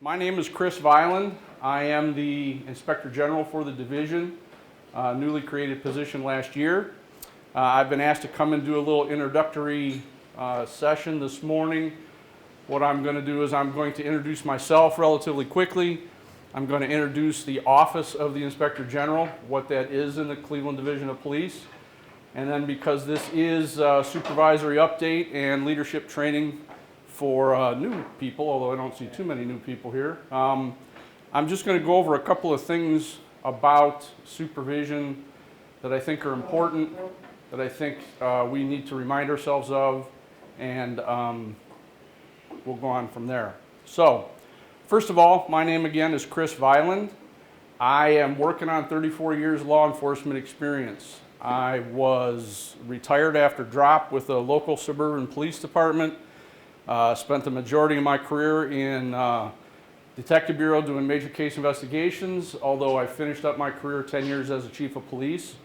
My name is Chris Violin. I am the Inspector General for the division, newly created position last year. I've been asked to come and do a little introductory session this morning. What I'm going to do is I'm going to introduce myself relatively quickly. I'm going to introduce the Office of the Inspector General, what that is in the Cleveland Division of Police. And then because this is a supervisory update and leadership training for new people, although I don't see too many new people here, I'm just going to go over a couple of things about supervision that I think are important, that I think we need to remind ourselves of, and we'll go on from there. So, first of all, my name again is Chris Violin. I am working on 34 years law enforcement experience. I was retired after drop with a local suburban police department. Spent the majority of my career in Detective Bureau doing major case investigations, although I finished up my career 10 years as a chief of police.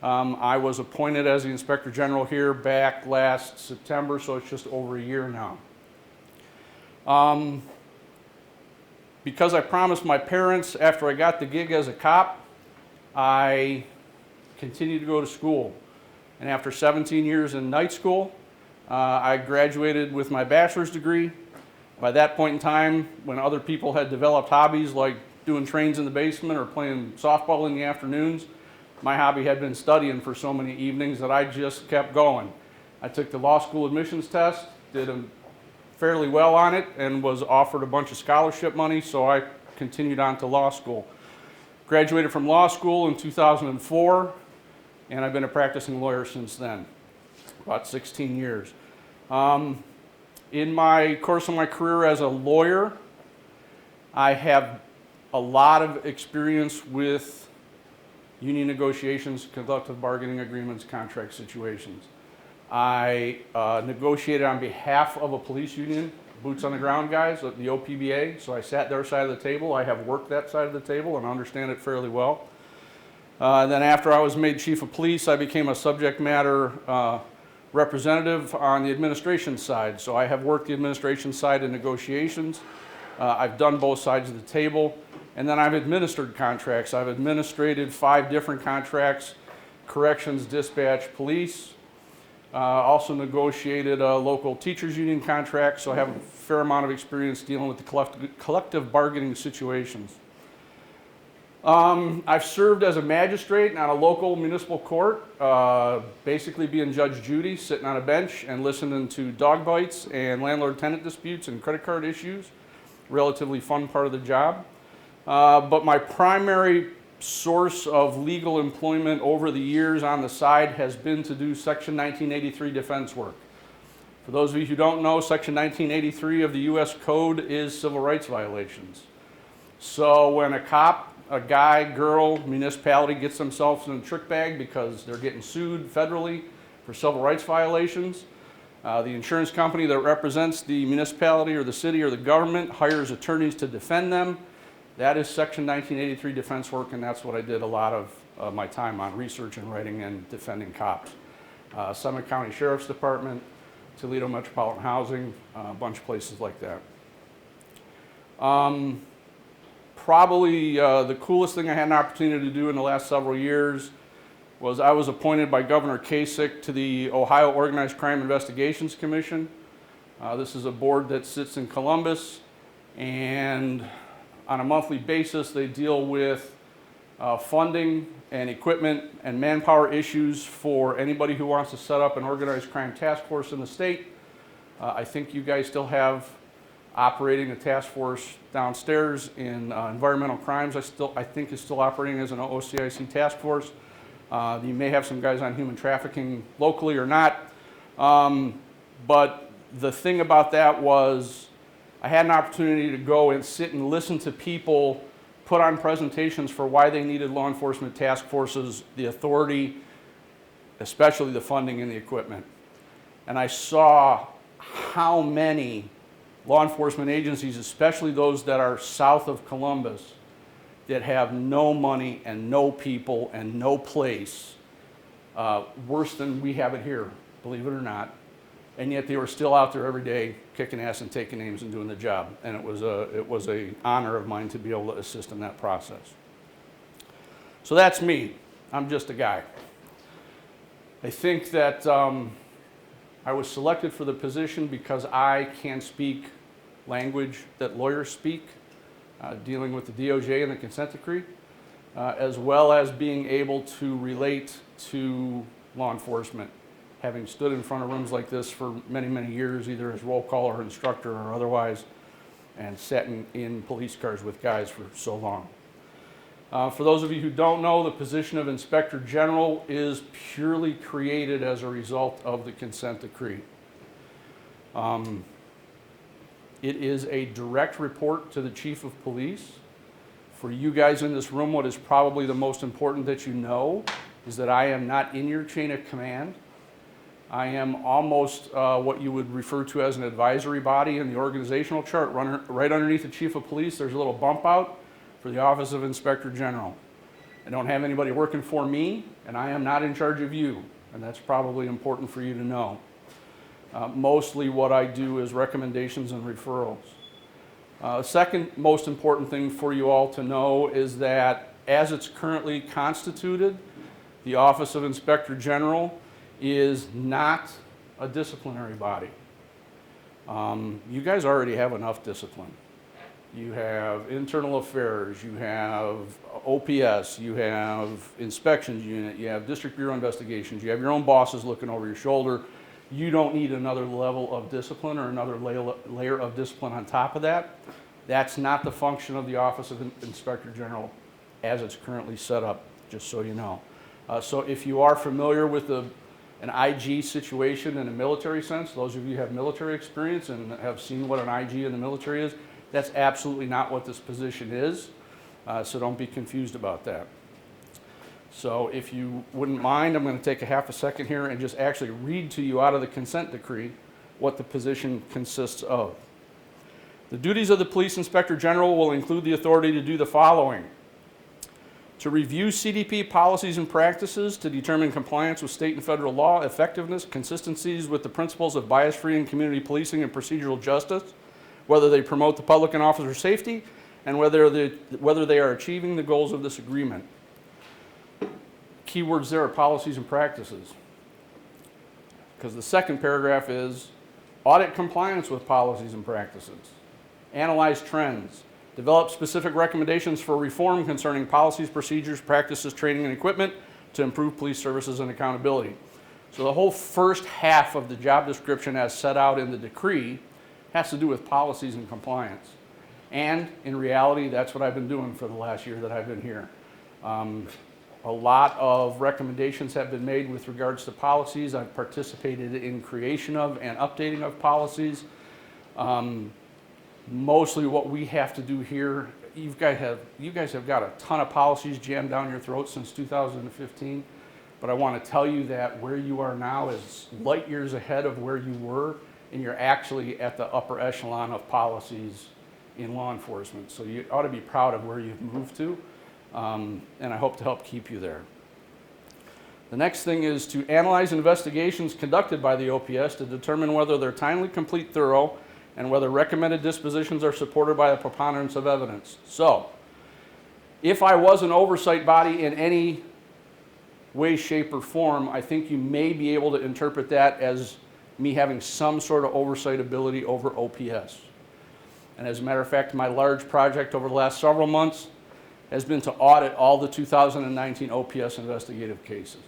I was appointed as the Inspector General here back last September, so it's just over a year now. Because I promised my parents after I got the gig as a cop, I continued to go to school. And after 17 years in night school, I graduated with my bachelor's degree. By that point in time, when other people had developed hobbies like doing trains in the basement or playing softball in the afternoons, my hobby had been studying for so many evenings that I just kept going. I took the law school admissions test, did fairly well on it, and was offered a bunch of scholarship money, so I continued on to law school. Graduated from law school in 2004, and I've been a practicing lawyer since then. About 16 years. In my course of my career as a lawyer, I have a lot of experience with union negotiations, collective bargaining agreements, contract situations. I negotiated on behalf of a police union, boots on the ground guys, the OPBA, so I sat their side of the table. I have worked that side of the table and understand it fairly well. Then after I was made chief of police, I became a subject matter representative on the administration side. So I have worked the administration side in negotiations. I've done both sides of the table. And then I've administered contracts. I've administrated 5 different contracts: corrections, dispatch, police. Also negotiated a local teachers union contract, so I have a fair amount of experience dealing with the collective bargaining situations. I've served as a magistrate on a local municipal court, basically being Judge Judy, sitting on a bench and listening to dog bites and landlord-tenant disputes and credit card issues. Relatively fun part of the job. But my primary source of legal employment over the years on the side has been to do Section 1983 defense work. For those of you who don't know, Section 1983 of the U.S. Code is civil rights violations. So when a cop, a guy, girl, municipality gets themselves in a trick bag because they're getting sued federally for civil rights violations, the insurance company that represents the municipality or the city or the government hires attorneys to defend them. That is Section 1983 defense work, and that's what I did a lot of my time on, research and writing and defending cops. Summit County Sheriff's Department, Toledo Metropolitan Housing, a bunch of places like that. Probably the coolest thing I had an opportunity to do in the last several years was I was appointed by Governor Kasich to the Ohio Organized Crime Investigations Commission. This is a board that sits in Columbus, and on a monthly basis they deal with funding and equipment and manpower issues for anybody who wants to set up an organized crime task force in the state. I think you guys still have operating a task force downstairs in environmental crimes. I think is still operating as an OCIC task force. You may have some guys on human trafficking locally or not. But the thing about that was I had an opportunity to go and sit and listen to people put on presentations for why they needed law enforcement task forces, the authority, especially the funding and the equipment. And I saw how many law enforcement agencies, especially those that are south of Columbus, that have no money and no people and no place, worse than we have it here, believe it or not. and yet they were still out there every day kicking ass and taking names and doing the job. And it was an honor of mine to be able to assist in that process. So that's me. I'm just a guy. I think that I was selected for the position because I can speak language that lawyers speak, dealing with the DOJ and the consent decree, as well as being able to relate to law enforcement, having stood in front of rooms like this for many, many years, either as roll call or instructor or otherwise, and sat in police cars with guys for so long. For those of you who don't know, the position of Inspector General is purely created as a result of the consent decree. It is a direct report to the Chief of Police. For you guys in this room, what is probably the most important that you know is that I am not in your chain of command. I am almost what you would refer to as an advisory body in the organizational chart. Right underneath the Chief of Police, there's a little bump out for the Office of Inspector General. I don't have anybody working for me, and I am not in charge of you, and that's probably important for you to know. Mostly what I do is recommendations and referrals. Second most important thing for you all to know is that as it's currently constituted, the Office of Inspector General is not a disciplinary body. You guys already have enough discipline. You have internal affairs, you have OPS, you have inspections unit, you have district bureau investigations, you have your own bosses looking over your shoulder. You don't need another level of discipline or another layer of discipline on top of that. That's not the function of the Office of Inspector General as it's currently set up, just so you know. So if you are familiar with an IG situation in a military sense, those of you who have military experience and have seen what an IG in the military is, that's absolutely not what this position is, so don't be confused about that. So if you wouldn't mind, I'm going to take a half a second here and just actually read to you out of the consent decree what the position consists of. The duties of the Police Inspector General will include the authority to do the following: to review CDP policies and practices to determine compliance with state and federal law, effectiveness, consistencies with the principles of bias-free and community policing and procedural justice, whether they promote the public and officer safety, and whether they are achieving the goals of this agreement. Keywords there are policies and practices, because the second paragraph is audit compliance with policies and practices, analyze trends, develop specific recommendations for reform concerning policies, procedures, practices, training, and equipment to improve police services and accountability. So the whole first half of the job description as set out in the decree has to do with policies and compliance. And in reality, that's what I've been doing for the last year that I've been here. A lot of recommendations have been made with regards to policies. I've participated in creation of and updating of policies. Mostly what we have to do here, you guys have got a ton of policies jammed down your throat since 2015, but I want to tell you that where you are now is light years ahead of where you were, and you're actually at the upper echelon of policies in law enforcement. So you ought to be proud of where you've moved to, and I hope to help keep you there. The next thing is to analyze investigations conducted by the OPS to determine whether they're timely, complete, thorough, and whether recommended dispositions are supported by a preponderance of evidence. So, if I was an oversight body in any way, shape, or form, I think you may be able to interpret that as me having some sort of oversight ability over OPS. And as a matter of fact, my large project over the last several months has been to audit all the 2019 OPS investigative cases.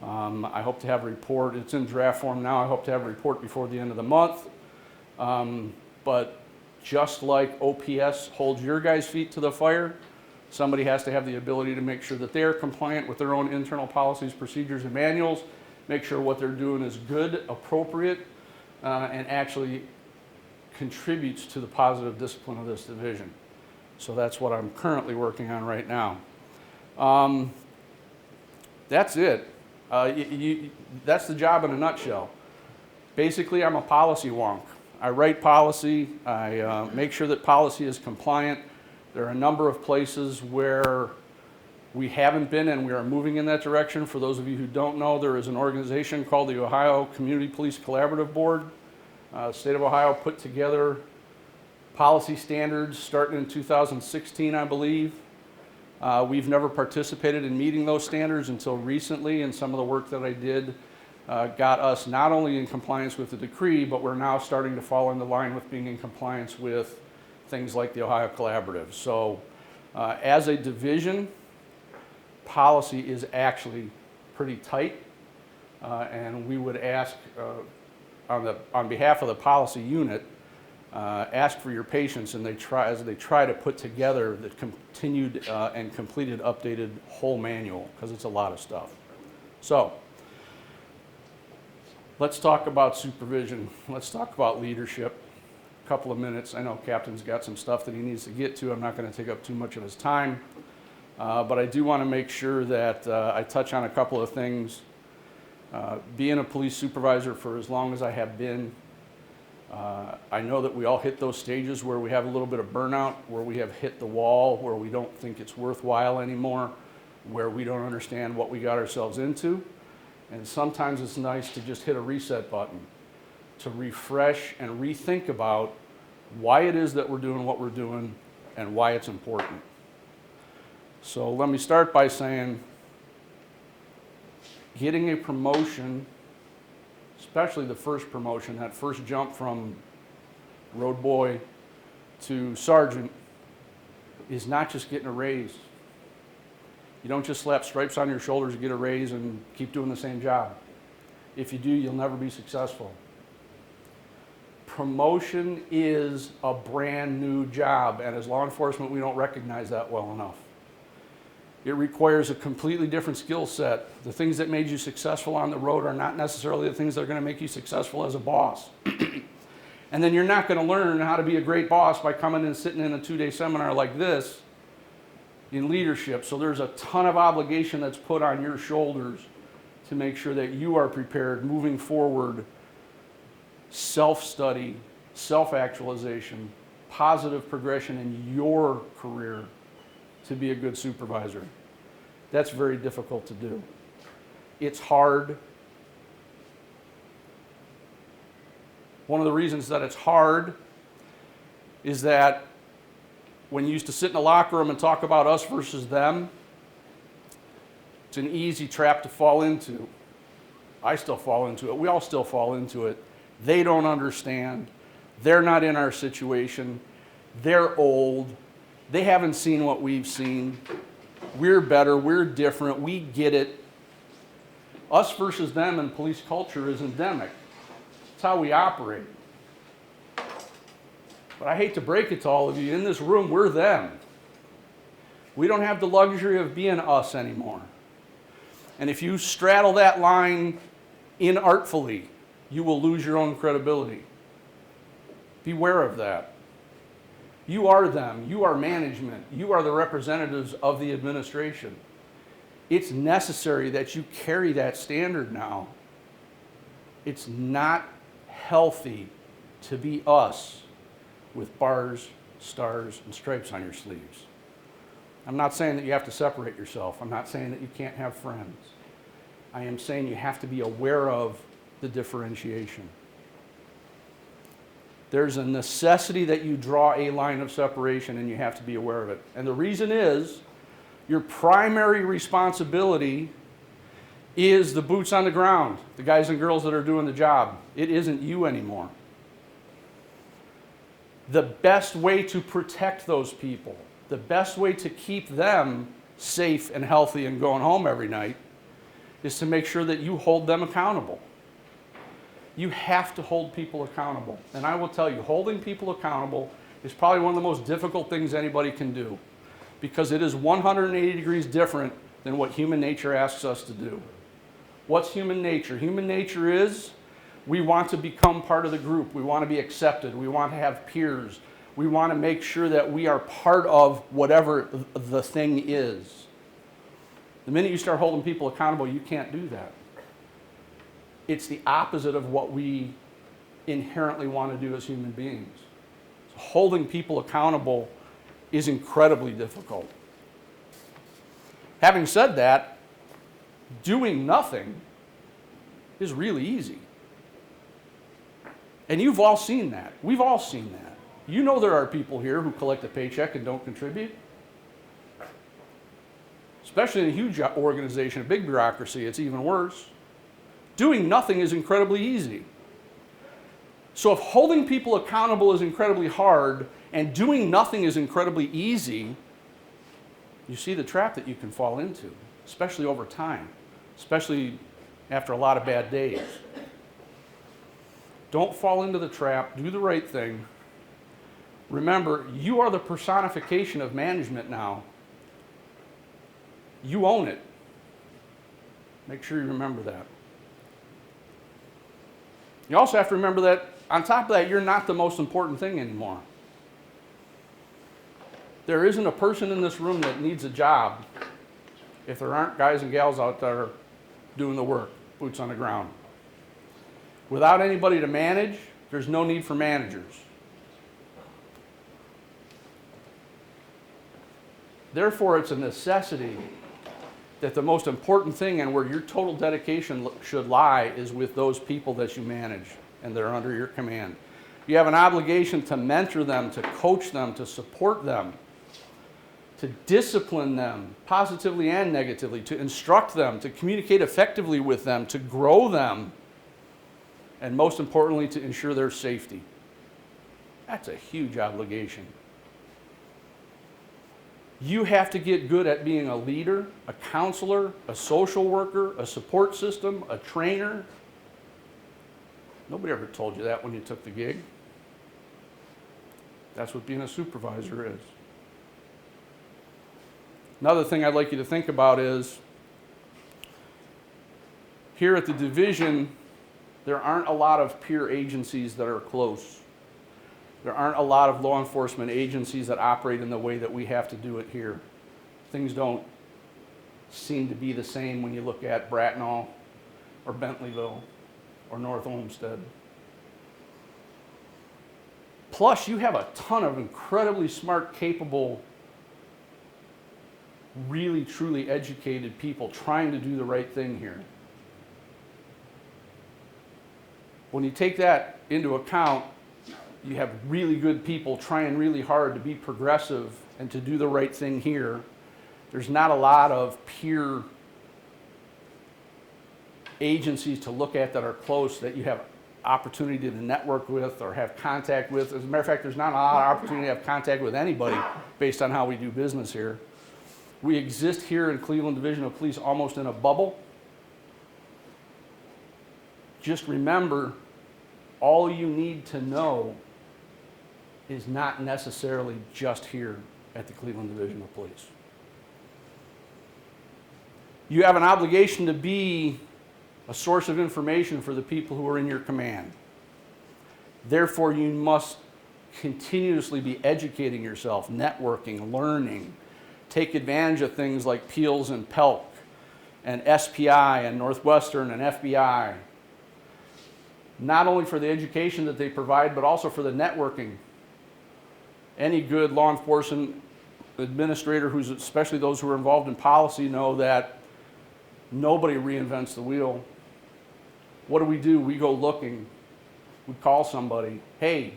I hope to have a report. It's in draft form now. I hope to have a report before the end of the month. But just like OPS holds your guys' feet to the fire, somebody has to have the ability to make sure that they're compliant with their own internal policies, procedures, and manuals, make sure what they're doing is good, appropriate, and actually contributes to the positive discipline of this division. So that's what I'm currently working on right now. That's it. That's the job in a nutshell. Basically, I'm a policy wonk. I write policy, I make sure that policy is compliant. There are a number of places where We haven't been, and we are moving in that direction. For those of you who don't know, there is an organization called the Ohio Community Police Collaborative Board. The state of Ohio put together policy standards starting in 2016, I believe. We've never participated in meeting those standards until recently, and some of the work that I did got us not only in compliance with the decree, but we're now starting to fall into line with being in compliance with things like the Ohio Collaborative. So as a division, policy is actually pretty tight, and we would ask on behalf of the policy unit, ask for your patience and as they try to put together the continued and completed updated whole manual, because it's a lot of stuff. So let's talk about supervision. Let's talk about leadership. A couple of minutes. I know Captain's got some stuff that he needs to get to. I'm not going to take up too much of his time. But I do want to make sure that I touch on a couple of things. Being a police supervisor for as long as I have been, I know that we all hit those stages where we have a little bit of burnout, where we have hit the wall, where we don't think it's worthwhile anymore, where we don't understand what we got ourselves into. And sometimes it's nice to just hit a reset button, to refresh and rethink about why it is that we're doing what we're doing and why it's important. So let me start by saying getting a promotion, especially the first promotion, that first jump from road boy to sergeant, is not just getting a raise. You don't just slap stripes on your shoulders, get a raise, and keep doing the same job. If you do, you'll never be successful. Promotion is a brand new job, and as law enforcement, we don't recognize that well enough. It requires a completely different skill set. The things that made you successful on the road are not necessarily the things that are going to make you successful as a boss. And then you're not going to learn how to be a great boss by coming and sitting in a 2-day seminar like this in leadership. So there's a ton of obligation that's put on your shoulders to make sure that you are prepared moving forward. Self-study, self-actualization, positive progression in your career to be a good supervisor. That's very difficult to do. It's hard. One of the reasons that it's hard is that when you used to sit in a locker room and talk about us versus them, it's an easy trap to fall into. I still fall into it. We all still fall into it. They don't understand. They're not in our situation. They're old. They haven't seen what we've seen. We're better. We're different. We get it. Us versus them in police culture is endemic. It's how we operate. But I hate to break it to all of you. In this room, we're them. We don't have the luxury of being us anymore. And if you straddle that line inartfully, you will lose your own credibility. Beware of that. You are them. You are management. You are the representatives of the administration. It's necessary that you carry that standard now. It's not healthy to be us with bars, stars, and stripes on your sleeves. I'm not saying that you have to separate yourself. I'm not saying that you can't have friends. I am saying you have to be aware of the differentiation. There's a necessity that you draw a line of separation, and you have to be aware of it. And the reason is, your primary responsibility is the boots on the ground, the guys and girls that are doing the job. It isn't you anymore. The best way to protect those people, the best way to keep them safe and healthy and going home every night, is to make sure that you hold them accountable. You have to hold people accountable. And I will tell you, holding people accountable is probably one of the most difficult things anybody can do, because it is 180 degrees different than what human nature asks us to do. What's human nature? Human nature is we want to become part of the group. We want to be accepted. We want to have peers. We want to make sure that we are part of whatever the thing is. The minute you start holding people accountable, you can't do that. It's the opposite of what we inherently want to do as human beings. So holding people accountable is incredibly difficult. Having said that, doing nothing is really easy. And you've all seen that. We've all seen that. You know there are people here who collect a paycheck and don't contribute. Especially in a huge organization, a big bureaucracy, it's even worse. Doing nothing is incredibly easy. So if holding people accountable is incredibly hard and doing nothing is incredibly easy, you see the trap that you can fall into, especially over time, especially after a lot of bad days. Don't fall into the trap. Do the right thing. Remember, you are the personification of management now. You own it. Make sure you remember that. You also have to remember that on top of that, you're not the most important thing anymore. There isn't a person in this room that needs a job if there aren't guys and gals out there doing the work, boots on the ground. Without anybody to manage, there's no need for managers. Therefore, it's a necessity that the most important thing and where your total dedication should lie is with those people that you manage and they're under your command. You have an obligation to mentor them, to coach them, to support them, to discipline them positively and negatively, to instruct them, to communicate effectively with them, to grow them, and most importantly, to ensure their safety. That's a huge obligation. You have to get good at being a leader, a counselor, a social worker, a support system, a trainer. Nobody ever told you that when you took the gig. That's what being a supervisor is. Another thing I'd like you to think about is, here at the division, there aren't a lot of peer agencies that are close. There aren't a lot of law enforcement agencies that operate in the way that we have to do it here. Things don't seem to be the same when you look at Bracknell or Bentleyville or North Olmsted. Plus, you have a ton of incredibly smart, capable, really, truly educated people trying to do the right thing here. When you take that into account, you have really good people trying really hard to be progressive and to do the right thing here. There's not a lot of peer agencies to look at that are close that you have opportunity to network with or have contact with. As a matter of fact, there's not a lot of opportunity to have contact with anybody based on how we do business here. We exist here in Cleveland Division of Police almost in a bubble. Just remember, all you need to know is not necessarily just here at the Cleveland Division of Police. You have an obligation to be a source of information for the people who are in your command. Therefore, you must continuously be educating yourself, networking, learning. Take advantage of things like Peels and Pelk and SPI and Northwestern and FBI. Not only for the education that they provide, but also for the networking. Any good law enforcement administrator, especially those who are involved in policy, know that nobody reinvents the wheel. What do? We go looking. We call somebody. Hey,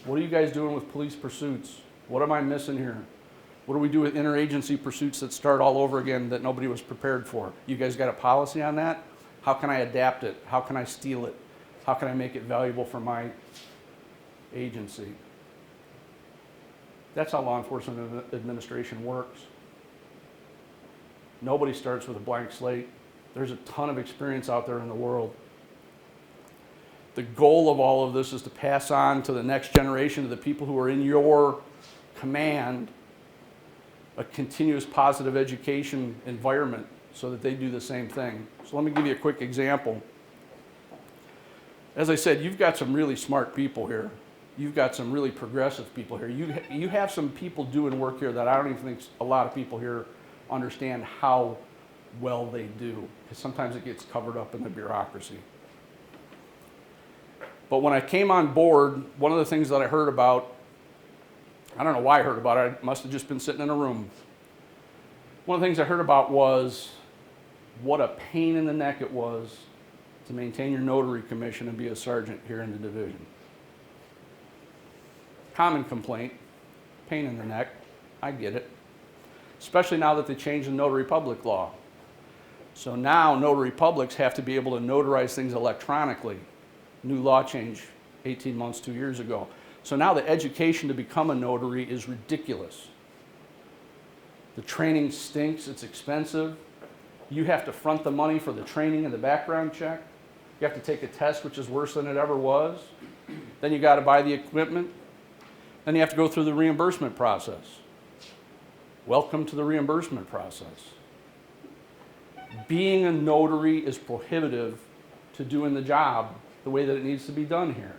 what are you guys doing with police pursuits? What am I missing here? What do we do with interagency pursuits that start all over again that nobody was prepared for? You guys got a policy on that? How can I adapt it? How can I steal it? How can I make it valuable for my agency? That's how law enforcement administration works. Nobody starts with a blank slate. There's a ton of experience out there in the world. The goal of all of this is to pass on to the next generation, to the people who are in your command, a continuous positive education environment so that they do the same thing. So let me give you a quick example. As I said, you've got some really smart people here. You've got some really progressive people here. You have some people doing work here that I don't even think a lot of people here understand how well they do, because sometimes it gets covered up in the bureaucracy. But when I came on board, one of the things that I heard about, I don't know why I heard about it, I must have just been sitting in a room, One of the things I heard about was what a pain in the neck it was to maintain your notary commission and be a sergeant here in the division. Common complaint, pain in the neck, I get it. Especially now that they changed the notary public law. So now notary publics have to be able to notarize things electronically. New law change 18 months, 2 years ago. So now the education to become a notary is ridiculous. The training stinks, it's expensive. You have to front the money for the training and the background check. You have to take a test, which is worse than it ever was. Then you got to buy the equipment. Then you have to go through the reimbursement process. Welcome to the reimbursement process. Being a notary is prohibitive to doing the job the way that it needs to be done here.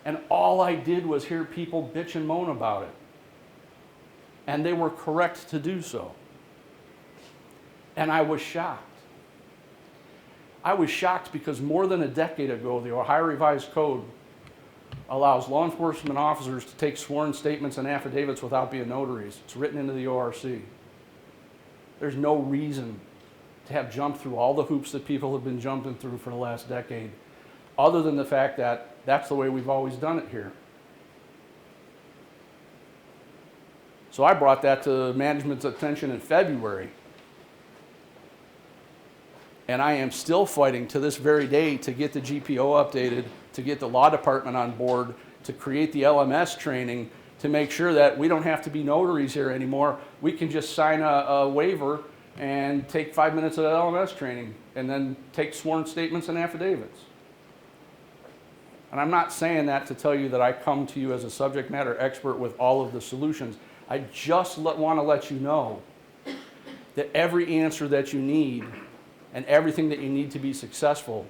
And all I did was hear people bitch and moan about it. And they were correct to do so. And I was shocked. I was shocked because more than a decade ago, the Ohio Revised Code allows law enforcement officers to take sworn statements and affidavits without being notaries. It's written into the ORC. There's no reason to have jumped through all the hoops that people have been jumping through for the last decade, other than the fact that that's the way we've always done it here. So I brought that to management's attention in February. And I am still fighting to this very day to get the GPO updated, to get the law department on board, to create the LMS training, to make sure that we don't have to be notaries here anymore. We can just sign a waiver and take 5 minutes of that LMS training and then take sworn statements and affidavits. And I'm not saying that to tell you that I come to you as a subject matter expert with all of the solutions. I just want to let you know that every answer that you need and everything that you need to be successful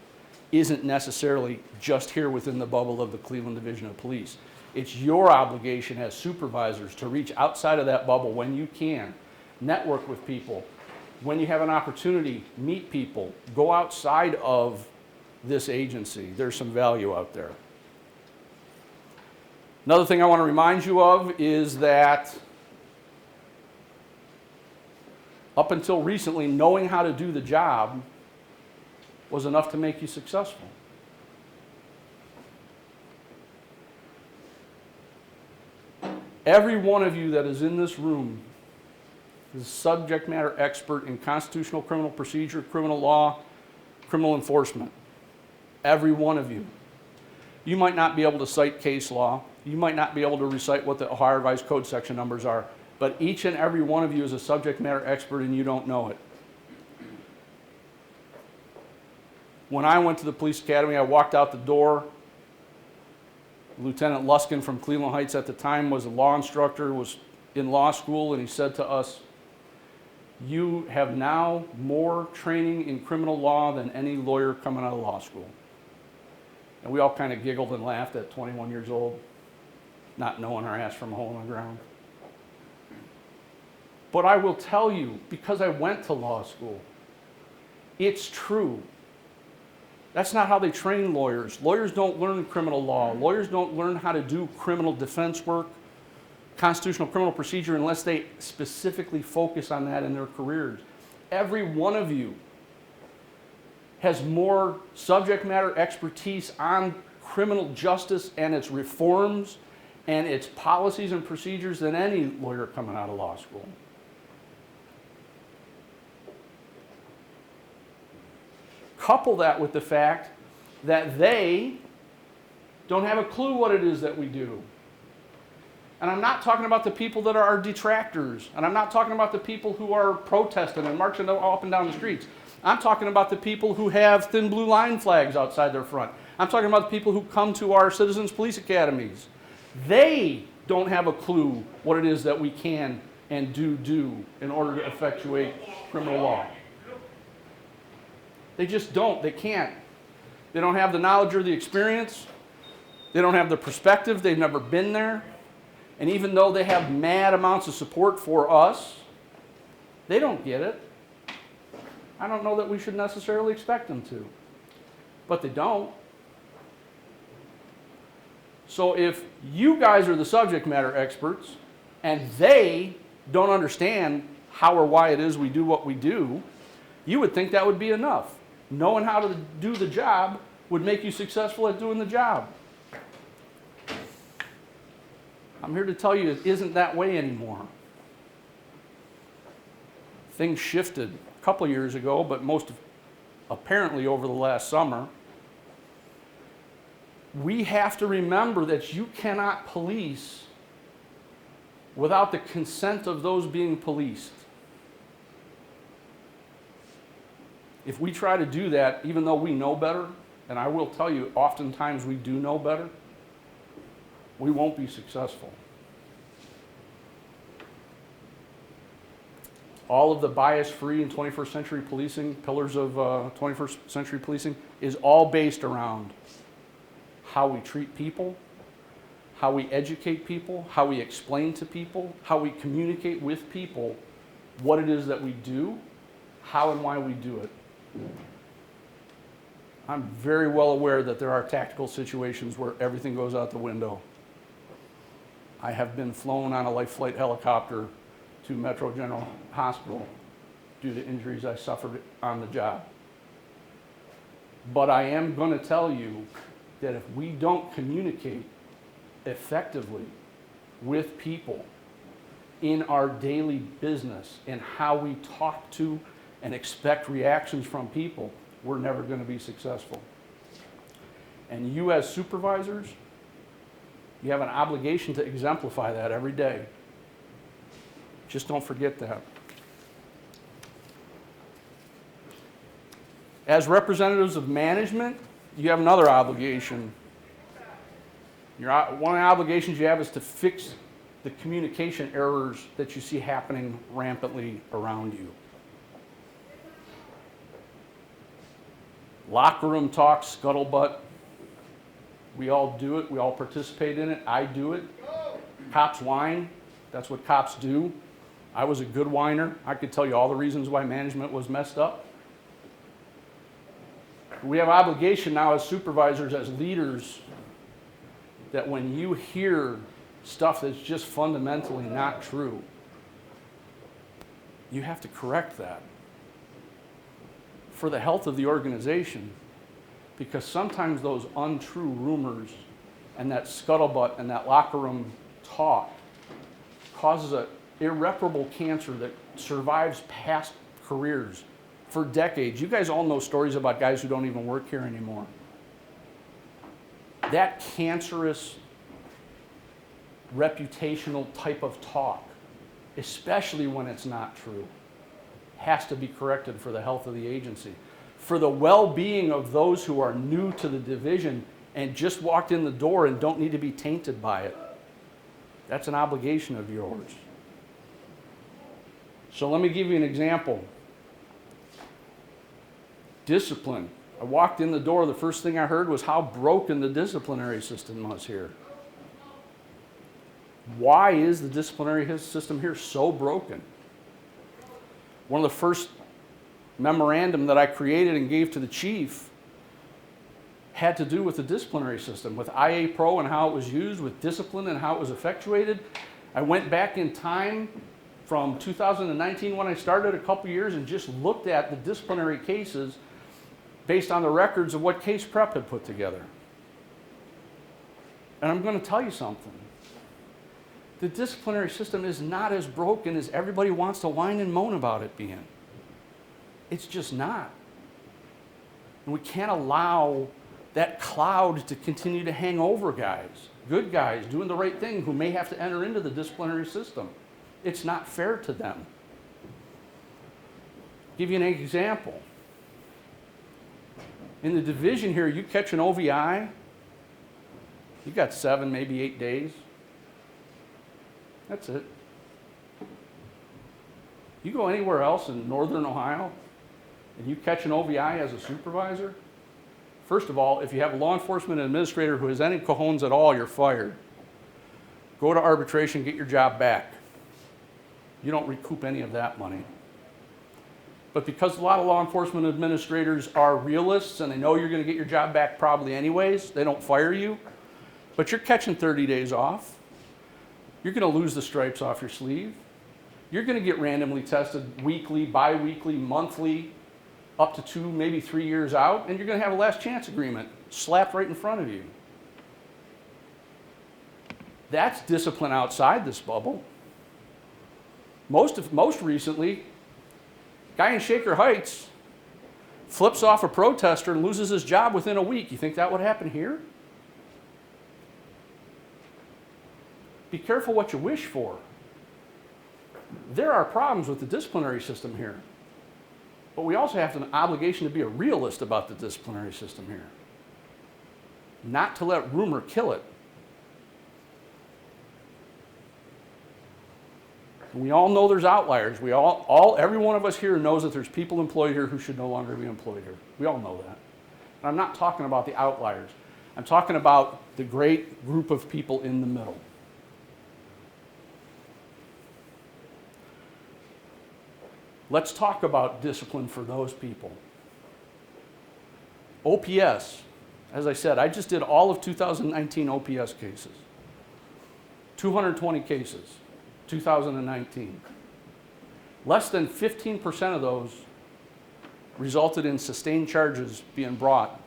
isn't necessarily just here within the bubble of the Cleveland Division of Police. It's your obligation as supervisors to reach outside of that bubble when you can, network with people. When you have an opportunity, meet people, go outside of this agency. There's some value out there. Another thing I want to remind you of is that up until recently, knowing how to do the job was enough to make you successful. Every one of you that is in this room is a subject matter expert in constitutional criminal procedure, criminal law, criminal enforcement. Every one of you. You might not be able to cite case law. You might not be able to recite what the Ohio Revised Code section numbers are. But each and every one of you is a subject matter expert and you don't know it. When I went to the police academy, I walked out the door. Lieutenant Luskin from Cleveland Heights at the time was a law instructor, was in law school, and he said to us, "You have now more training in criminal law than any lawyer coming out of law school." And we all kind of giggled and laughed at 21 years old, not knowing our ass from a hole in the ground. But I will tell you, because I went to law school, it's true. That's not how they train lawyers. Lawyers don't learn criminal law. Lawyers don't learn how to do criminal defense work, constitutional criminal procedure, unless they specifically focus on that in their careers. Every one of you has more subject matter expertise on criminal justice and its reforms and its policies and procedures than any lawyer coming out of law school. Couple that with the fact that they don't have a clue what it is that we do. And I'm not talking about the people that are our detractors, and I'm not talking about the people who are protesting and marching up and down the streets. I'm talking about the people who have thin blue line flags outside their front. I'm talking about the people who come to our citizens police academies. They don't have a clue what it is that we can and do in order to effectuate criminal law. They just don't. They can't. They don't have the knowledge or the experience. They don't have the perspective. They've never been there. And even though they have mad amounts of support for us, they don't get it. I don't know that we should necessarily expect them to. But they don't. So if you guys are the subject matter experts and they don't understand how or why it is we do what we do, you would think that would be enough. Knowing how to do the job would make you successful at doing the job. I'm here to tell you it isn't that way anymore. Things shifted a couple of years ago, but most apparently over the last summer. We have to remember that you cannot police without the consent of those being policed. If we try to do that, even though we know better, and I will tell you, oftentimes we do know better, we won't be successful. All of the bias-free and 21st century policing, pillars of 21st century policing, is all based around how we treat people, how we educate people, how we explain to people, how we communicate with people what it is that we do, how and why we do it. I'm very well aware that there are tactical situations where everything goes out the window. I have been flown on a life flight helicopter to Metro General Hospital due to injuries I suffered on the job. But I am going to tell you that if we don't communicate effectively with people in our daily business and how we talk to and expect reactions from people, we're never going to be successful. And you as supervisors, you have an obligation to exemplify that every day. Just don't forget that. As representatives of management, you have another obligation. One of the obligations you have is to fix the communication errors that you see happening rampantly around you. Locker room talk, scuttlebutt. We all do it. We all participate in it. I do it. Cops whine. That's what cops do. I was a good whiner. I could tell you all the reasons why management was messed up. We have obligation now as supervisors, as leaders, that when you hear stuff that's just fundamentally not true, you have to correct that for the health of the organization, because sometimes those untrue rumors and that scuttlebutt and that locker room talk causes an irreparable cancer that survives past careers for decades. You guys all know stories about guys who don't even work here anymore. That cancerous, reputational type of talk, especially when it's not true, has to be corrected for the health of the agency. For the well-being of those who are new to the division and just walked in the door and don't need to be tainted by it. That's an obligation of yours. So let me give you an example. Discipline. I walked in the door, the first thing I heard was how broken the disciplinary system was here. Why is the disciplinary system here so broken? One of the first memorandum that I created and gave to the chief had to do with the disciplinary system, with IA Pro and how it was used, with discipline and how it was effectuated. I went back in time from 2019 when I started a couple years and just looked at the disciplinary cases based on the records of what Case Prep had put together. And I'm going to tell you something. The disciplinary system is not as broken as everybody wants to whine and moan about it being. It's just not. And we can't allow that cloud to continue to hang over guys, good guys, doing the right thing, who may have to enter into the disciplinary system. It's not fair to them. Give you an example. In the division here, you catch an OVI, you got 7, maybe 8 days. That's it. You go anywhere else in northern Ohio and you catch an OVI as a supervisor, first of all, if you have a law enforcement administrator who has any cojones at all, you're fired. Go to arbitration, get your job back. You don't recoup any of that money. But because a lot of law enforcement administrators are realists and they know you're going to get your job back probably anyways, they don't fire you, but you're catching 30 days off. You're going to lose the stripes off your sleeve. You're going to get randomly tested weekly, bi-weekly, monthly, up to 2, maybe 3 years out, and you're going to have a last chance agreement slapped right in front of you. That's discipline outside this bubble. Most recently, guy in Shaker Heights flips off a protester and loses his job within a week. You think that would happen here? Be careful what you wish for. There are problems with the disciplinary system here. But we also have an obligation to be a realist about the disciplinary system here. Not to let rumor kill it. We all know there's outliers. Every one of us here knows that there's people employed here who should no longer be employed here. We all know that. And I'm not talking about the outliers. I'm talking about the great group of people in the middle. Let's talk about discipline for those people. OPS, as I said, I just did all of 2019 OPS cases. 220 cases, 2019. Less than 15% of those resulted in sustained charges being brought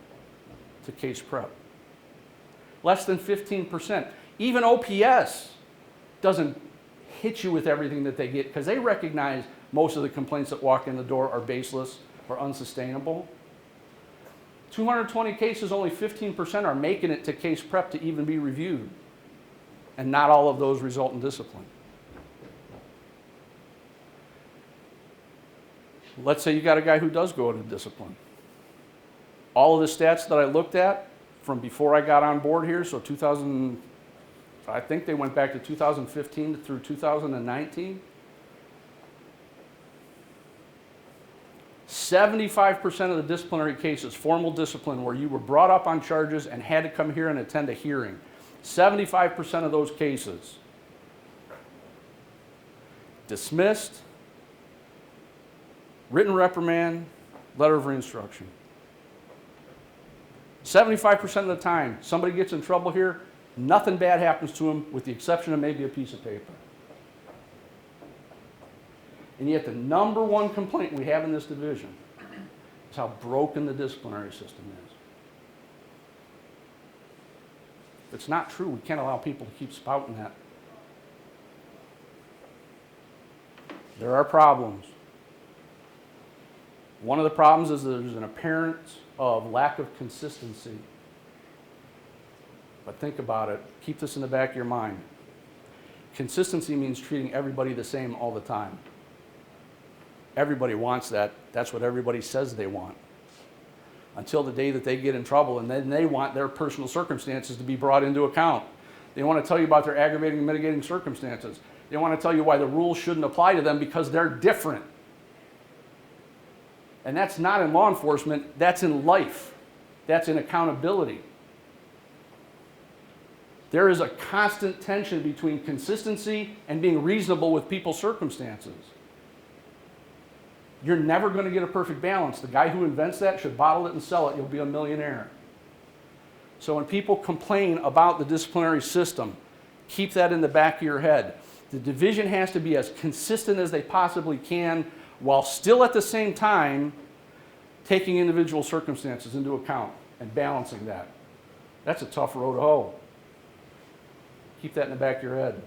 to case prep. Less than 15%. Even OPS doesn't hit you with everything that they get because they recognize most of the complaints that walk in the door are baseless or unsustainable. 220 cases, only 15% are making it to case prep to even be reviewed. And not all of those result in discipline. Let's say you got a guy who does go into discipline. All of the stats that I looked at from before I got on board here, so I think they went back to 2015 through 2019. 75% of the disciplinary cases, formal discipline, where you were brought up on charges and had to come here and attend a hearing, 75% of those cases dismissed, written reprimand, letter of reinstruction. 75% of the time, somebody gets in trouble here, nothing bad happens to them with the exception of maybe a piece of paper. And yet the number one complaint we have in this division is how broken the disciplinary system is. If it's not true, we can't allow people to keep spouting that. There are problems. One of the problems is there's an appearance of lack of consistency. But think about it. Keep this in the back of your mind. Consistency means treating everybody the same all the time. Everybody wants that. That's what everybody says they want. Until the day that they get in trouble, and then they want their personal circumstances to be brought into account. They want to tell you about their aggravating and mitigating circumstances. They want to tell you why the rules shouldn't apply to them because they're different. And that's not in law enforcement, that's in life. That's in accountability. There is a constant tension between consistency and being reasonable with people's circumstances. You're never going to get a perfect balance. The guy who invents that should bottle it and sell it. You'll be a millionaire. So when people complain about the disciplinary system, keep that in the back of your head. The division has to be as consistent as they possibly can while still at the same time taking individual circumstances into account and balancing that. That's a tough road to hoe. Keep that in the back of your head.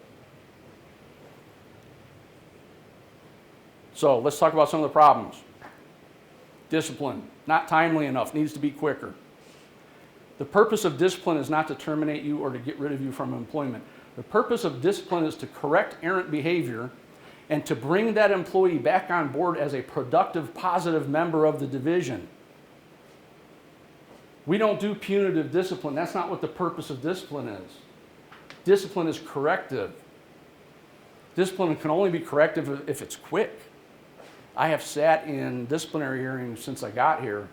So let's talk about some of the problems. Discipline, not timely enough, needs to be quicker. The purpose of discipline is not to terminate you or to get rid of you from employment. The purpose of discipline is to correct errant behavior and to bring that employee back on board as a productive, positive member of the division. We don't do punitive discipline. That's not what the purpose of discipline is. Discipline is corrective. Discipline can only be corrective if it's quick. I have sat in disciplinary hearings since I got here.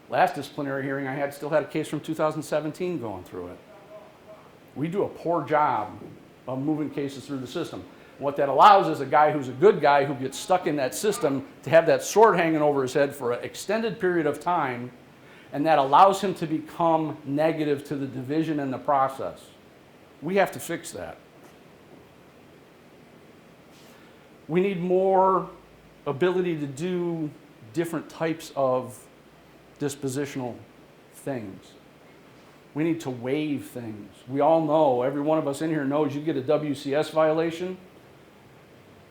Last disciplinary hearing I had still had a case from 2017 going through it. We do a poor job of moving cases through the system. What that allows is a guy who's a good guy who gets stuck in that system to have that sword hanging over his head for an extended period of time, and that allows him to become negative to the division and the process. We have to fix that. We need more ability to do different types of dispositional things. We need to waive things. We all know, every one of us in here knows, you get a WCS violation.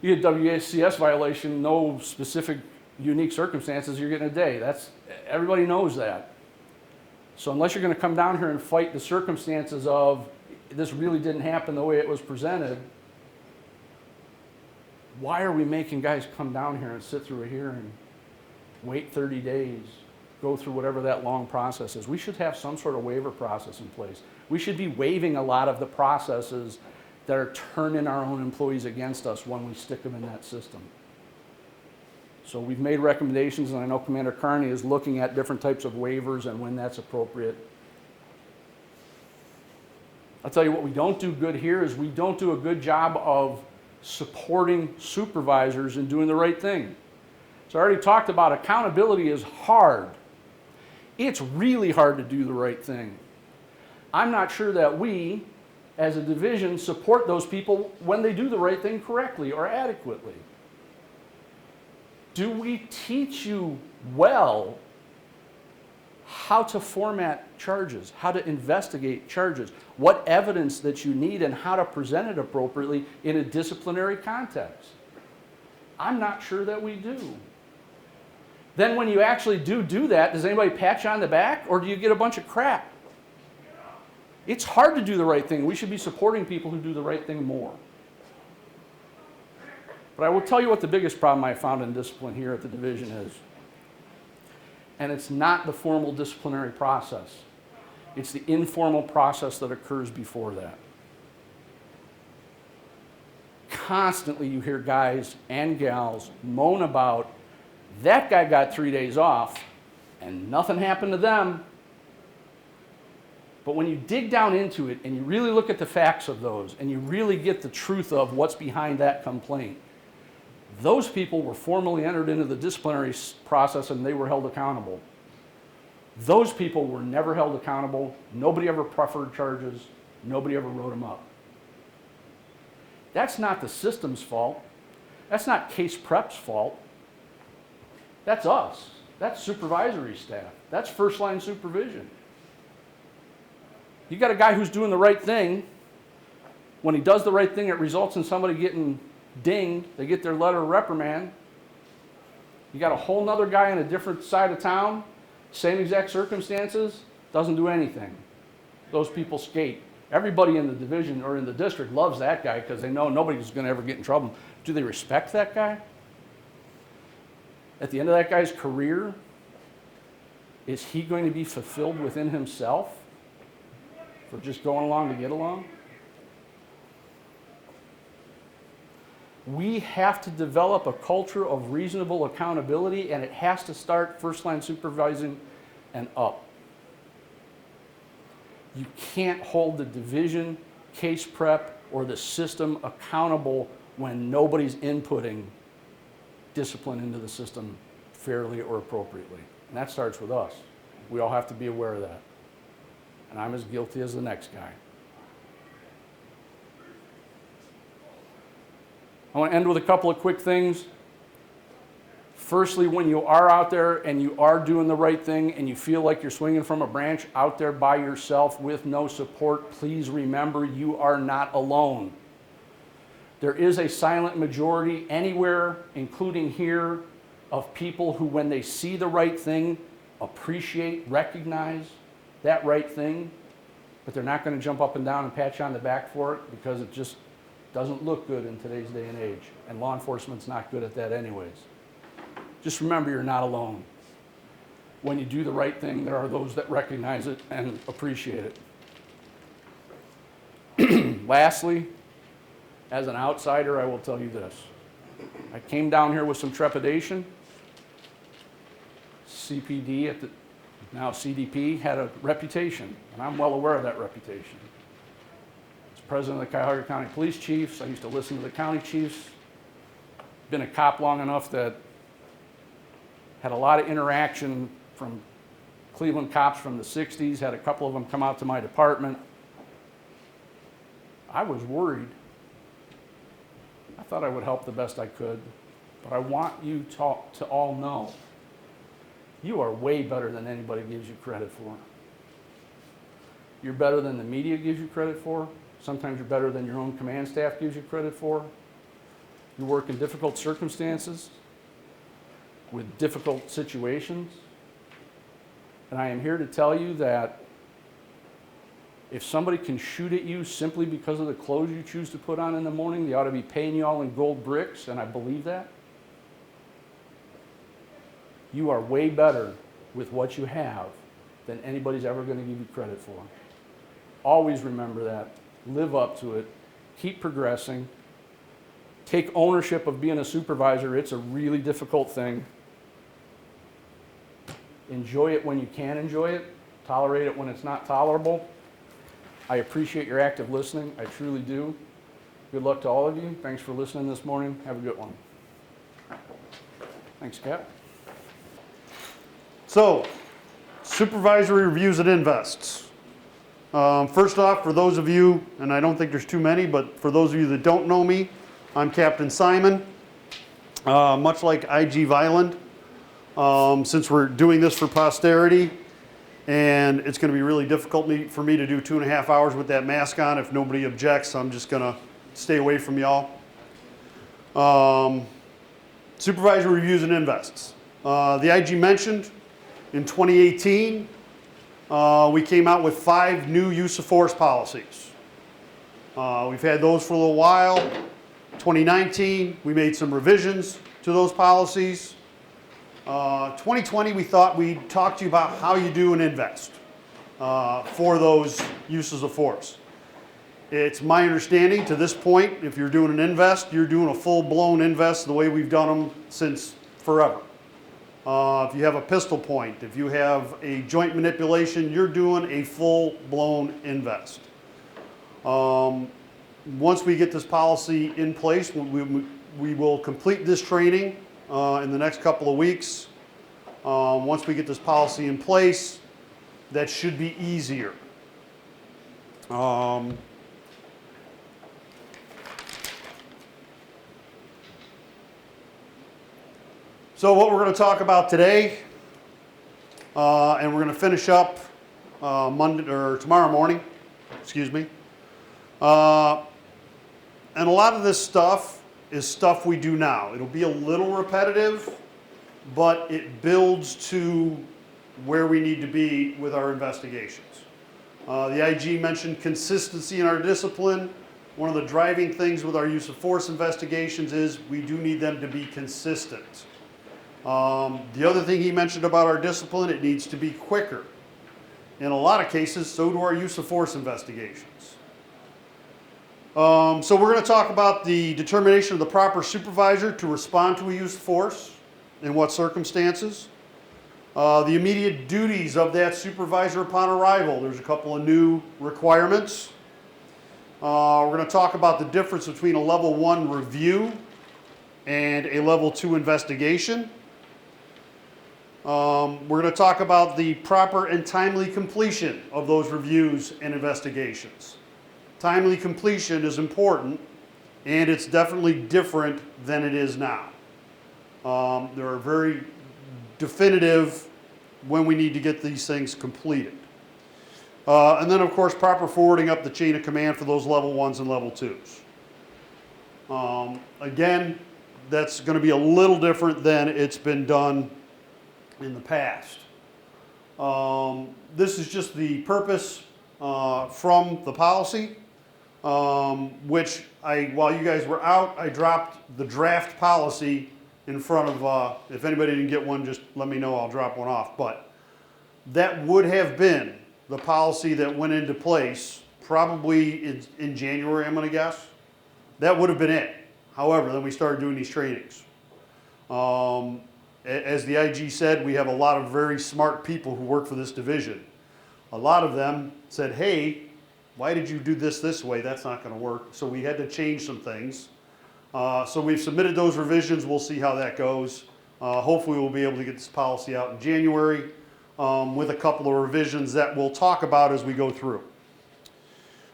You get a WCS violation, no specific unique circumstances, you're getting a day. Everybody knows that. So unless you're going to come down here and fight the circumstances of this really didn't happen the way it was presented, why are we making guys come down here and sit through a hearing, wait 30 days, go through whatever that long process is? We should have some sort of waiver process in place. We should be waiving a lot of the processes that are turning our own employees against us when we stick them in that system. So we've made recommendations, and I know Commander Carney is looking at different types of waivers and when that's appropriate. I'll tell you what we don't do good here is we don't do a good job of supporting supervisors in doing the right thing. So I already talked about accountability is hard. It's really hard to do the right thing. I'm not sure that we, as a division, support those people when they do the right thing correctly or adequately. Do we teach you well how to format charges, how to investigate charges, what evidence that you need, and how to present it appropriately in a disciplinary context? I'm not sure that we do. Then when you actually do that, does anybody pat you on the back, or do you get a bunch of crap? It's hard to do the right thing. We should be supporting people who do the right thing more. But I will tell you what the biggest problem I found in discipline here at the division is. And it's not the formal disciplinary process. It's the informal process that occurs before that. Constantly you hear guys and gals moan about, that guy got 3 days off and nothing happened to them. But when you dig down into it and you really look at the facts of those and you really get the truth of what's behind that complaint, those people were formally entered into the disciplinary process and they were held accountable. Those people were never held accountable. Nobody ever preferred charges. Nobody ever wrote them up. That's not the system's fault. That's not case prep's fault. That's us. That's supervisory staff. That's first line supervision. You got a guy who's doing the right thing. When he does the right thing, it results in somebody getting dinged. They get their letter of reprimand. You got a whole nother guy on a different side of town, same exact circumstances, doesn't do anything. Those people skate. Everybody in the division or in the district loves that guy because they know nobody's going to ever get in trouble. Do they respect that guy? At the end of that guy's career, is he going to be fulfilled within himself for just going along to get along? We have to develop a culture of reasonable accountability, and it has to start first line supervising and up. You can't hold the division, case prep, or the system accountable when nobody's inputting discipline into the system fairly or appropriately. And that starts with us. We all have to be aware of that. And I'm as guilty as the next guy. I want to end with a couple of quick things. Firstly, when you are out there and you are doing the right thing and you feel like you're swinging from a branch out there by yourself with no support, please remember you are not alone. There is a silent majority anywhere, including here, of people who, when they see the right thing, appreciate, recognize that right thing, but they're not going to jump up and down and pat you on the back for it because it just doesn't look good in today's day and age. And law enforcement's not good at that anyways. Just remember you're not alone. When you do the right thing, there are those that recognize it and appreciate it. Lastly, as an outsider, I will tell you this. I came down here with some trepidation. CPD, now CDP, had a reputation, and I'm well aware of that reputation. As president of the Cuyahoga County Police Chiefs, I used to listen to the county chiefs. Been a cop long enough that had a lot of interaction from Cleveland cops from the 60s, had a couple of them come out to my department. I was worried. I thought I would help the best I could, but I want you to all know you are way better than anybody gives you credit for. You're better than the media gives you credit for. Sometimes you're better than your own command staff gives you credit for. You work in difficult circumstances with difficult situations. And I am here to tell you that if somebody can shoot at you simply because of the clothes you choose to put on in the morning, they ought to be paying you all in gold bricks, and I believe that. You are way better with what you have than anybody's ever going to give you credit for. Always remember that. Live up to it. Keep progressing. Take ownership of being a supervisor. It's a really difficult thing. Enjoy it when you can enjoy it. Tolerate it when it's not tolerable. I appreciate your active listening. I truly do. Good luck to all of you. Thanks for listening this morning. Have a good one. Thanks, Cap. So, supervisory reviews and invests. First off, for those of you, and I don't think there's too many, but for those of you that don't know me, I'm Captain Simon. Much like IG Violent, since we're doing this for posterity, and it's going to be really difficult for me to do 2.5 hours with that mask on. If nobody objects, I'm just going to stay away from y'all. Supervisory reviews and invests. The IG mentioned in 2018, we came out with 5 new use of force policies. We've had those for a little while. 2019, we made some revisions to those policies. 2020, we thought we'd talk to you about how you do an invest for those uses of force. It's my understanding to this point, if you're doing an invest, you're doing a full-blown invest the way we've done them since forever. If you have a pistol point, if you have a joint manipulation, you're doing a full-blown invest. Once we get this policy in place, we will complete this training in the next couple of weeks. Once we get this policy in place, that should be easier. So what we're going to talk about today, and we're going to finish up Monday or tomorrow morning, excuse me. And a lot of this stuff is stuff we do now. It'll be a little repetitive, but it builds to where we need to be with our investigations. The IG mentioned consistency in our discipline. One of the driving things with our use of force investigations is we do need them to be consistent. The other thing he mentioned about our discipline, it needs to be quicker. In a lot of cases, so do our use of force investigations. So we're going to talk about the determination of the proper supervisor to respond to a use of force, in what circumstances. The immediate duties of that supervisor upon arrival. There's a couple of new requirements. We're going to talk about the difference between a level 1 review and a level 2 investigation. We're going to talk about the proper and timely completion of those reviews and investigations. Timely completion is important, and it's definitely different than it is now. There are very definitive when we need to get these things completed. And then, of course, proper forwarding up the chain of command for those level 1s and level 2s. Again, that's going to be a little different than it's been done in the past. This is just the purpose from the policy, which while you guys were out, I dropped the draft policy in front of, if anybody didn't get one, just let me know, I'll drop one off. But that would have been the policy that went into place probably in January, I'm going to guess. That would have been it. However, then we started doing these trainings. As the IG said, we have a lot of very smart people who work for this division. A lot of them said, hey, why did you do this way? That's not going to work. So we had to change some things. So we've submitted those revisions. We'll see how that goes. Hopefully we'll be able to get this policy out in January with a couple of revisions that we'll talk about as we go through.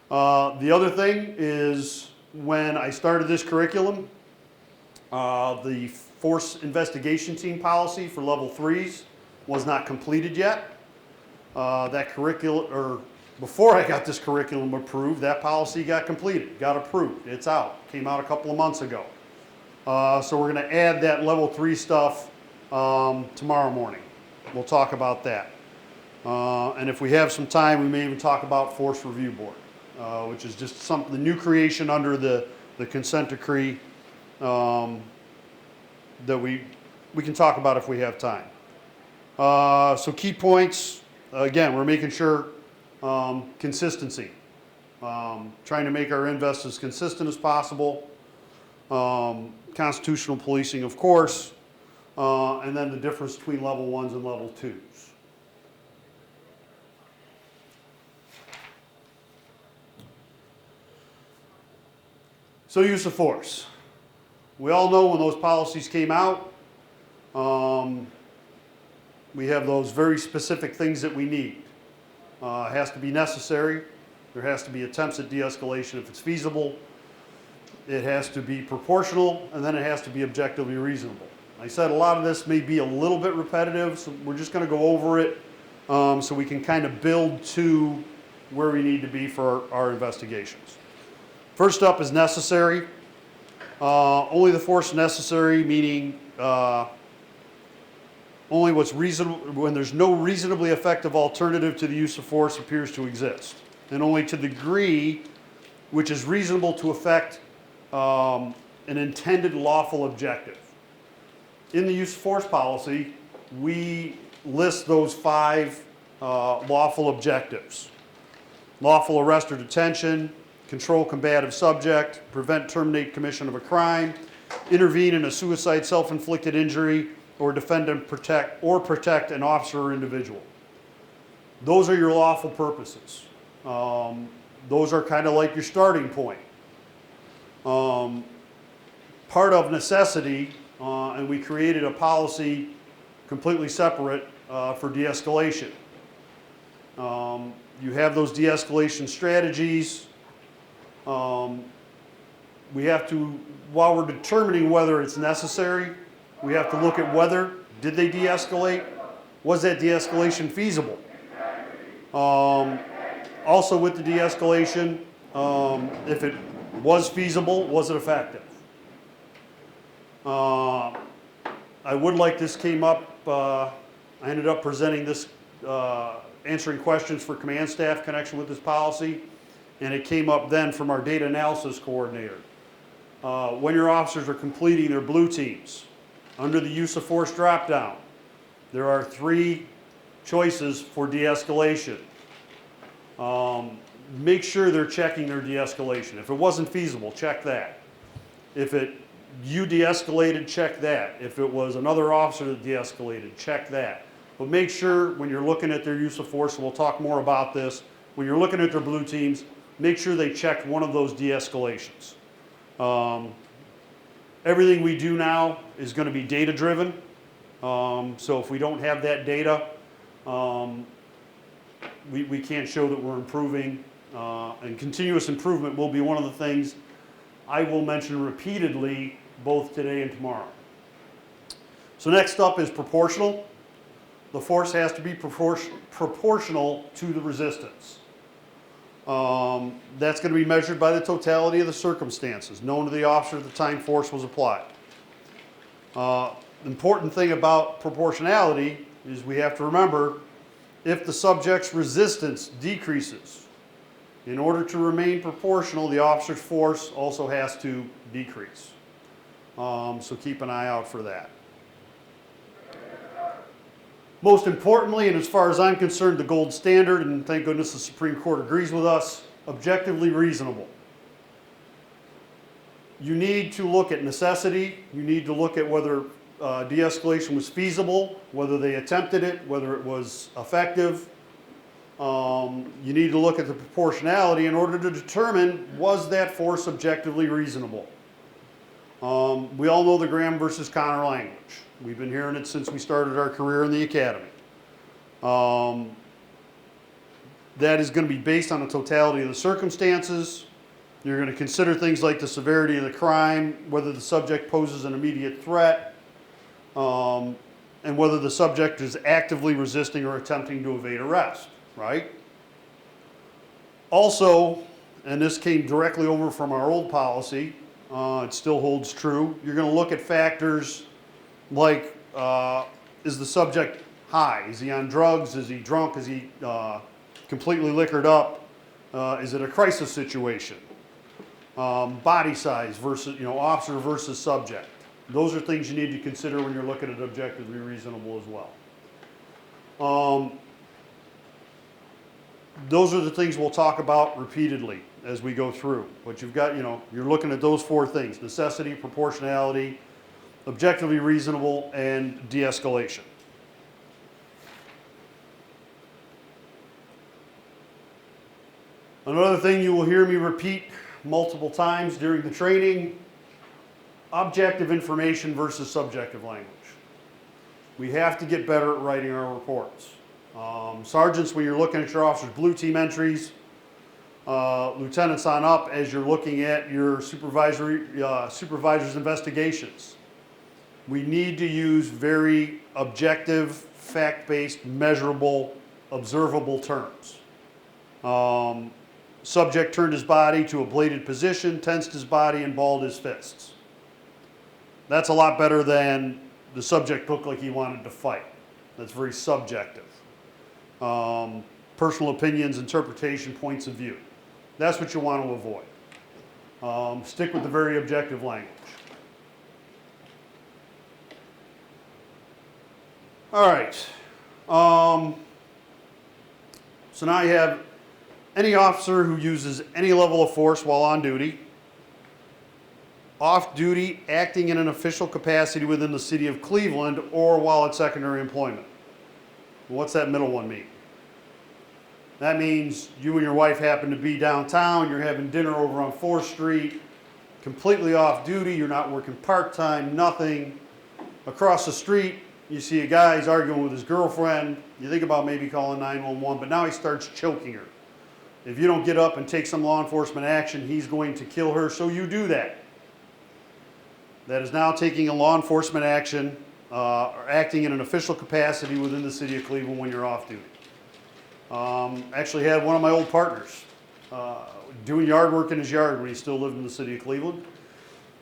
The other thing is when I started this curriculum, The force investigation team policy for level 3s was not completed yet. That curriculum, or before I got this curriculum approved, that policy got completed, got approved. It's out, came out a couple of months ago. So we're going to add that level 3 stuff tomorrow morning. We'll talk about that. And if we have some time, we may even talk about Force Review Board, which is just the new creation under the consent decree that we can talk about if we have time. So key points, again, we're making sure consistency. Trying to make our invests as consistent as possible. Constitutional policing, of course, and then the difference between level 1s and level 2s. So use of force. We all know when those policies came out, we have those very specific things that we need. It has to be necessary. There has to be attempts at de-escalation if it's feasible. It has to be proportional, and then it has to be objectively reasonable. I said a lot of this may be a little bit repetitive, so we're just going to go over it so we can kind of build to where we need to be for our investigations. First up is necessary. Only the force necessary, meaning only what's reasonable when there's no reasonably effective alternative to the use of force appears to exist, and only to the degree which is reasonable to affect an intended lawful objective. In the use of force policy, we list those 5 lawful objectives: lawful arrest or detention, control combative subject, prevent, terminate commission of a crime, intervene in a suicide, self-inflicted injury, or defend and protect an officer or individual. Those are your lawful purposes. Those are kind of like your starting point. Part of necessity, and we created a policy completely separate for de-escalation. You have those de-escalation strategies. We have to, while we're determining whether it's necessary, we have to look at whether, did they de-escalate? Was that de-escalation feasible? Also with the de-escalation, if it was feasible, was it effective? I would like this came up, I ended up presenting this, answering questions for command staff in connection with this policy, and it came up then from our data analysis coordinator. When your officers are completing their blue teams, under the use of force drop-down, there are 3 choices for de-escalation. Make sure they're checking their de-escalation. If it wasn't feasible, check that. If you de-escalated, check that. If it was another officer that de-escalated, check that. But make sure when you're looking at their use of force, and we'll talk more about this, when you're looking at their blue teams, make sure they checked one of those de-escalations. Everything we do now is going to be data-driven. So if we don't have that data, we can't show that we're improving. And continuous improvement will be one of the things I will mention repeatedly both today and tomorrow. So next up is proportional. The force has to be proportional to the resistance. That's going to be measured by the totality of the circumstances known to the officer at the time force was applied. The important thing about proportionality is we have to remember if the subject's resistance decreases. In order to remain proportional, the officer's force also has to decrease. So keep an eye out for that. Most importantly, and as far as I'm concerned, the gold standard, and thank goodness the Supreme Court agrees with us, objectively reasonable. You need to look at necessity. You need to look at whether de-escalation was feasible, whether they attempted it, whether it was effective. You need to look at the proportionality in order to determine was that force objectively reasonable. We all know the Graham versus Connor language. We've been hearing it since we started our career in the academy. That is going to be based on the totality of the circumstances. You're going to consider things like the severity of the crime, whether the subject poses an immediate threat, and whether the subject is actively resisting or attempting to evade arrest, right? Also, and this came directly over from our old policy, it still holds true, you're going to look at factors like, is the subject high? Is he on drugs? Is he drunk? Is he completely liquored up? Is it a crisis situation? Body size versus, officer versus subject. Those are things you need to consider when you're looking at objectively reasonable as well. Those are the things we'll talk about repeatedly as we go through. But you've got, you're looking at those four things: necessity, proportionality, objectively reasonable, and de-escalation. Another thing you will hear me repeat multiple times during the training: objective information versus subjective language. We have to get better at writing our reports. Sergeants, when you're looking at your officer's blue team entries, lieutenants on up, as you're looking at your supervisor's investigations, we need to use very objective, fact-based, measurable, observable terms. Subject turned his body to a bladed position, tensed his body, and balled his fists. That's a lot better than the subject looked like he wanted to fight. That's very subjective. Personal opinions, interpretation, points of view. That's what you want to avoid. Stick with the very objective language. All right. So now you have any officer who uses any level of force while on duty, off duty, acting in an official capacity within the city of Cleveland, or while at secondary employment. What's that middle one mean? That means you and your wife happen to be downtown, you're having dinner over on 4th Street, completely off duty, you're not working part-time, nothing. Across the street, you see a guy, he's arguing with his girlfriend. You think about maybe calling 911, but now he starts choking her. If you don't get up and take some law enforcement action, he's going to kill her, so you do that. That is now taking a law enforcement action or acting in an official capacity within the city of Cleveland when you're off duty. Actually had one of my old partners doing yard work in his yard when he still lived in the city of Cleveland.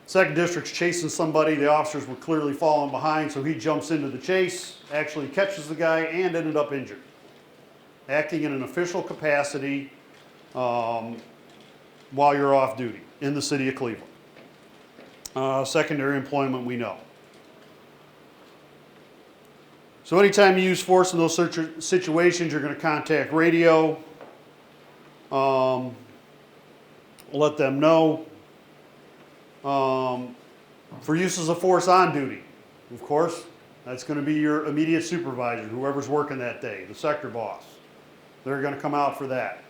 Second district's chasing somebody, the officers were clearly falling behind, so he jumps into the chase, actually catches the guy, and ended up injured. Acting in an official capacity while you're off duty in the city of Cleveland. Secondary employment, we know. So anytime you use force in those situations, you're going to contact radio, let them know. For uses of force on duty, of course, that's going to be your immediate supervisor, whoever's working that day, the sector boss. They're going to come out for that.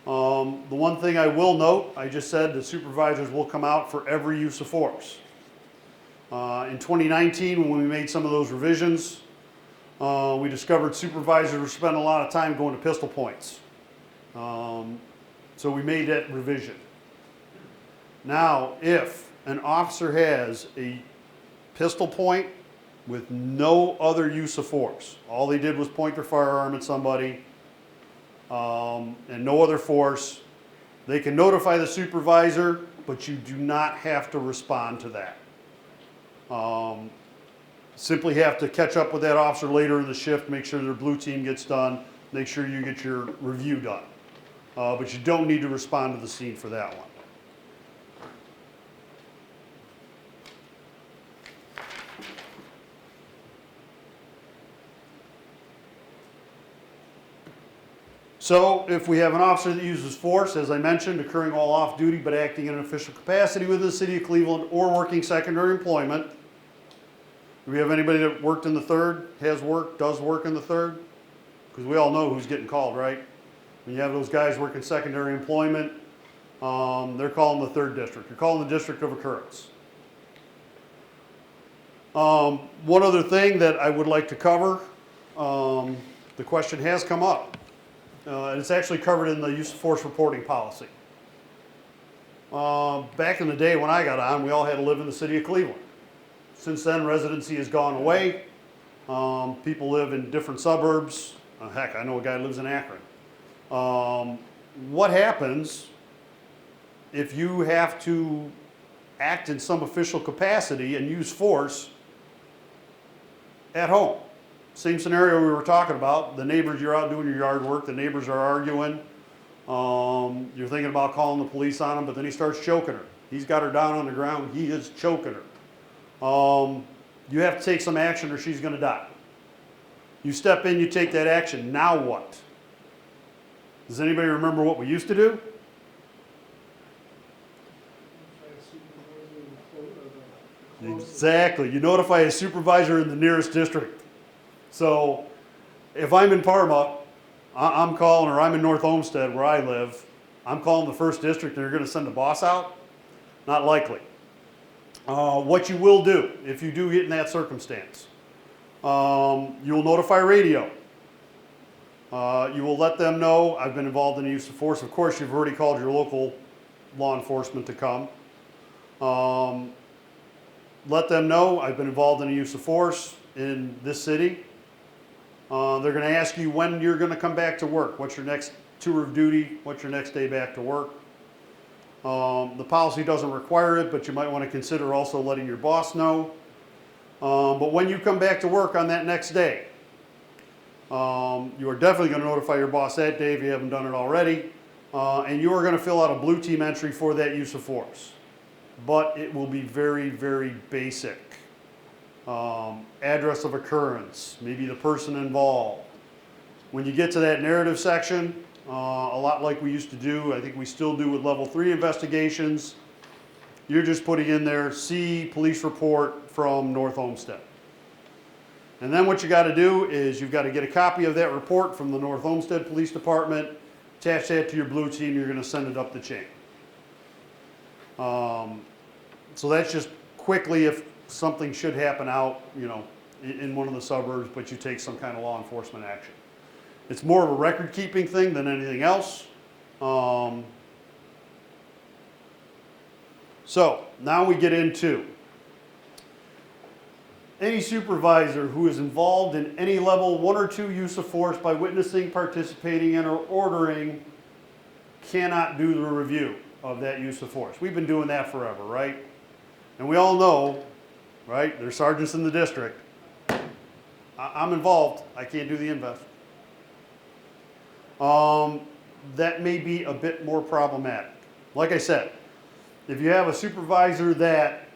The one thing I will note, I just said the supervisors will come out for every use of force. In 2019, when we made some of those revisions, we discovered supervisors were spending a lot of time going to pistol points. So we made that revision. Now, if an officer has a pistol point with no other use of force, all they did was point their firearm at somebody, and no other force, they can notify the supervisor, but you do not have to respond to that. Simply have to catch up with that officer later in the shift, make sure their blue team gets done, make sure you get your review done. But you don't need to respond to the scene for that one. So if we have an officer that uses force, as I mentioned, occurring while off duty but acting in an official capacity within the city of Cleveland or working secondary employment. Do we have anybody that worked in the 3rd, has worked, does work in the 3rd? Because we all know who's getting called, right? When you have those guys working secondary employment, they're calling the 3rd district. You're calling the district of occurrence. One other thing that I would like to cover, the question has come up. And it's actually covered in the use of force reporting policy. Back in the day when I got on, we all had to live in the city of Cleveland. Since then, residency has gone away. People live in different suburbs. Heck, I know a guy who lives in Akron. What happens if you have to act in some official capacity and use force at home? Same scenario we were talking about. The neighbors, you're out doing your yard work, the neighbors are arguing. You're thinking about calling the police on him, but then he starts choking her. He's got her down on the ground, he is choking her. You have to take some action or she's gonna die. You step in, you take that action, now what? Does anybody remember what we used to do? Exactly, you notify a supervisor in the nearest district. So if I'm in Parma, I'm calling, or I'm in North Olmsted where I live, I'm calling the first district and they're gonna send a boss out? Not likely. What you will do if you do get in that circumstance, you will notify radio. You will let them know I've been involved in the use of force. Of course, you've already called your local law enforcement to come. Let them know I've been involved in the use of force in this city. They're going to ask you when you're going to come back to work. What's your next tour of duty? What's your next day back to work? The policy doesn't require it, but you might want to consider also letting your boss know. But when you come back to work on that next day, you are definitely going to notify your boss that day if you haven't done it already. And you are going to fill out a blue team entry for that use of force. But it will be very, very basic. Address of occurrence, maybe the person involved. When you get to that narrative section, a lot like we used to do, I think we still do with level 3 investigations, you're just putting in there, see police report from North Olmsted. And then what you got to do is you've got to get a copy of that report from the North Olmsted Police Department, attach that to your blue team, you're going to send it up the chain. So that's just quickly if something should happen out, you know, in one of the suburbs, but you take some kind of law enforcement action. It's more of a record keeping thing than anything else. So now we get into any supervisor who is involved in any level 1 or 2 use of force by witnessing, participating in, or ordering cannot do the review of that use of force. We've been doing that forever, right? And we all know, right, there's sergeants in the district. I'm involved, I can't do the invest. That may be a bit more problematic. Like I said, if you have a supervisor that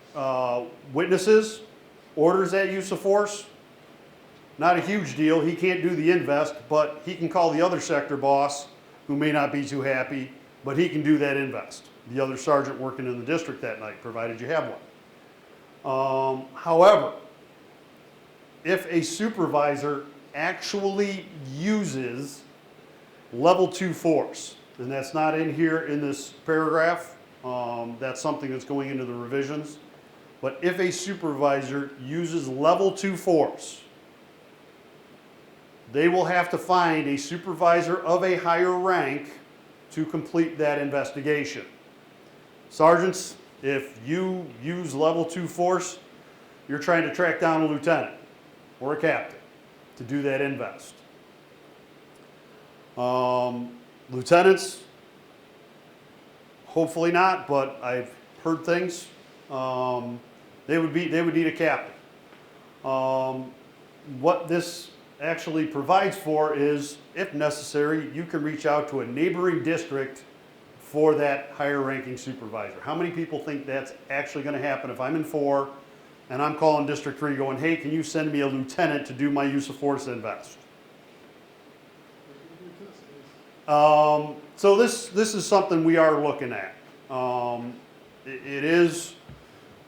witnesses, orders that use of force, not a huge deal, he can't do the invest, but he can call the other sector boss, who may not be too happy, but he can do that invest. The other sergeant working in the district that night, provided you have one. However, if a supervisor actually uses level 2 force, and that's not in here in this paragraph, that's something that's going into the revisions, but if a supervisor uses level 2 force, they will have to find a supervisor of a higher rank to complete that investigation. Sergeants, if you use level 2 force, you're trying to track down a lieutenant or a captain to do that invest. Lieutenants, hopefully not, but I've heard things. They would need a captain. What this actually provides for is, if necessary, you can reach out to a neighboring district for that higher ranking supervisor. How many people think that's actually going to happen if I'm in 4 and I'm calling District 3 going, hey, can you send me a lieutenant to do my use of force invest? So this is something we are looking at. It is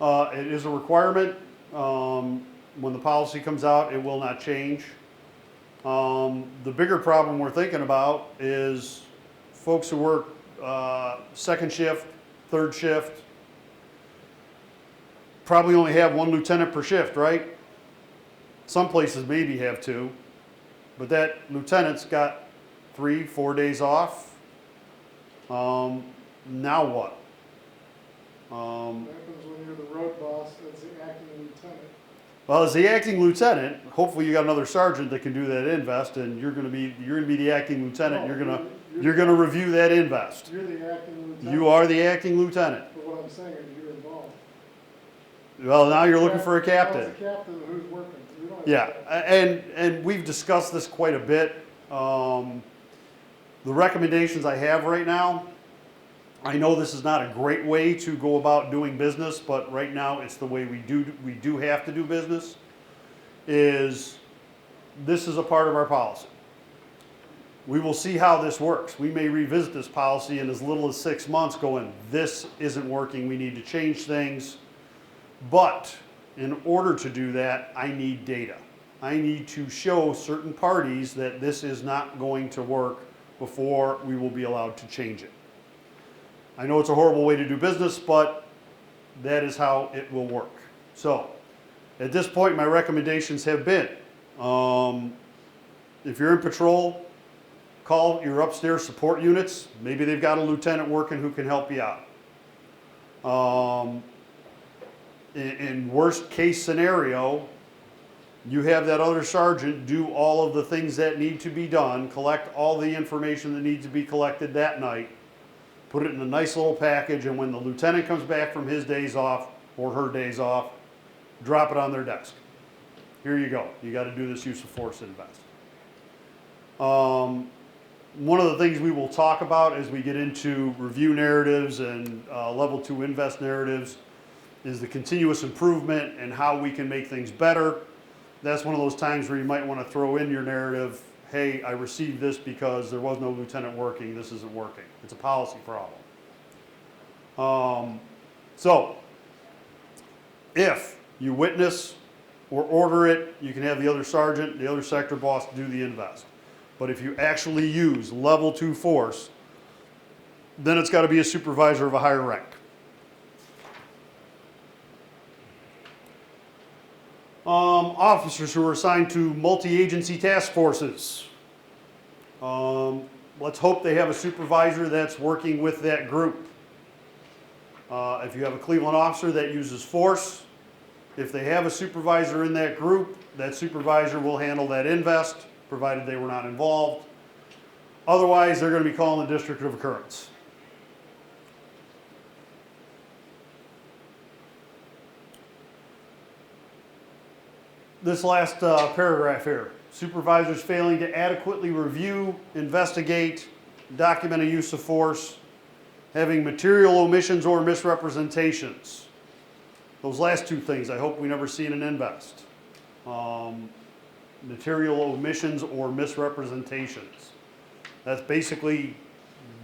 a requirement. When the policy comes out, it will not change. The bigger problem we're thinking about is folks who work second shift, third shift, probably only have 1 lieutenant per shift, right? Some places maybe have 2, but that lieutenant's got 3, 4 days off. Now what? Um, What happens when you're the road boss as the acting lieutenant? Well, as the acting lieutenant, hopefully you got another sergeant that can do that invest, and you're gonna be the acting lieutenant. No, You're gonna review that invest. You're the acting lieutenant. You are the acting lieutenant. But what I'm saying is you're involved. Well, now you're looking for a captain. As a captain, who's working? You don't have a Yeah, captain. and we've discussed this quite a bit. The recommendations I have right now, I know this is not a great way to go about doing business, but right now it's the way we do have to do business, is this is a part of our policy. We will see how this works. We may revisit this policy in as little as 6 months going, this isn't working, we need to change things. But in order to do that, I need data. I need to show certain parties that this is not going to work before we will be allowed to change it. I know it's a horrible way to do business, but that is how it will work. So, at this point, my recommendations have been, if you're in patrol, call your upstairs support units. Maybe they've got a lieutenant working who can help you out. In worst case scenario, you have that other sergeant do all of the things that need to be done, collect all the information that needs to be collected that night, put it in a nice little package, and when the lieutenant comes back from his days off or her days off, drop it on their desk. Here you go. You got to do this use of force invest. One of the things we will talk about as we get into review narratives and level 2 invest narratives is the continuous improvement and how we can make things better. That's one of those times where you might want to throw in your narrative, hey, I received this because there was no lieutenant working, this isn't working. It's a policy problem. So, if you witness or order it, you can have the other sergeant, the other sector boss do the invest. But if you actually use level 2 force, then it's got to be a supervisor of a higher rank. Officers who are assigned to multi-agency task forces. Let's hope they have a supervisor that's working with that group. If you have a Cleveland officer that uses force, if they have a supervisor in that group, that supervisor will handle that invest, provided they were not involved. Otherwise, they're going to be calling the district of occurrence. This last paragraph here, supervisors failing to adequately review, investigate, document a use of force, having material omissions or misrepresentations. Those last two things, I hope we never see in an invest. Material omissions or misrepresentations. That's basically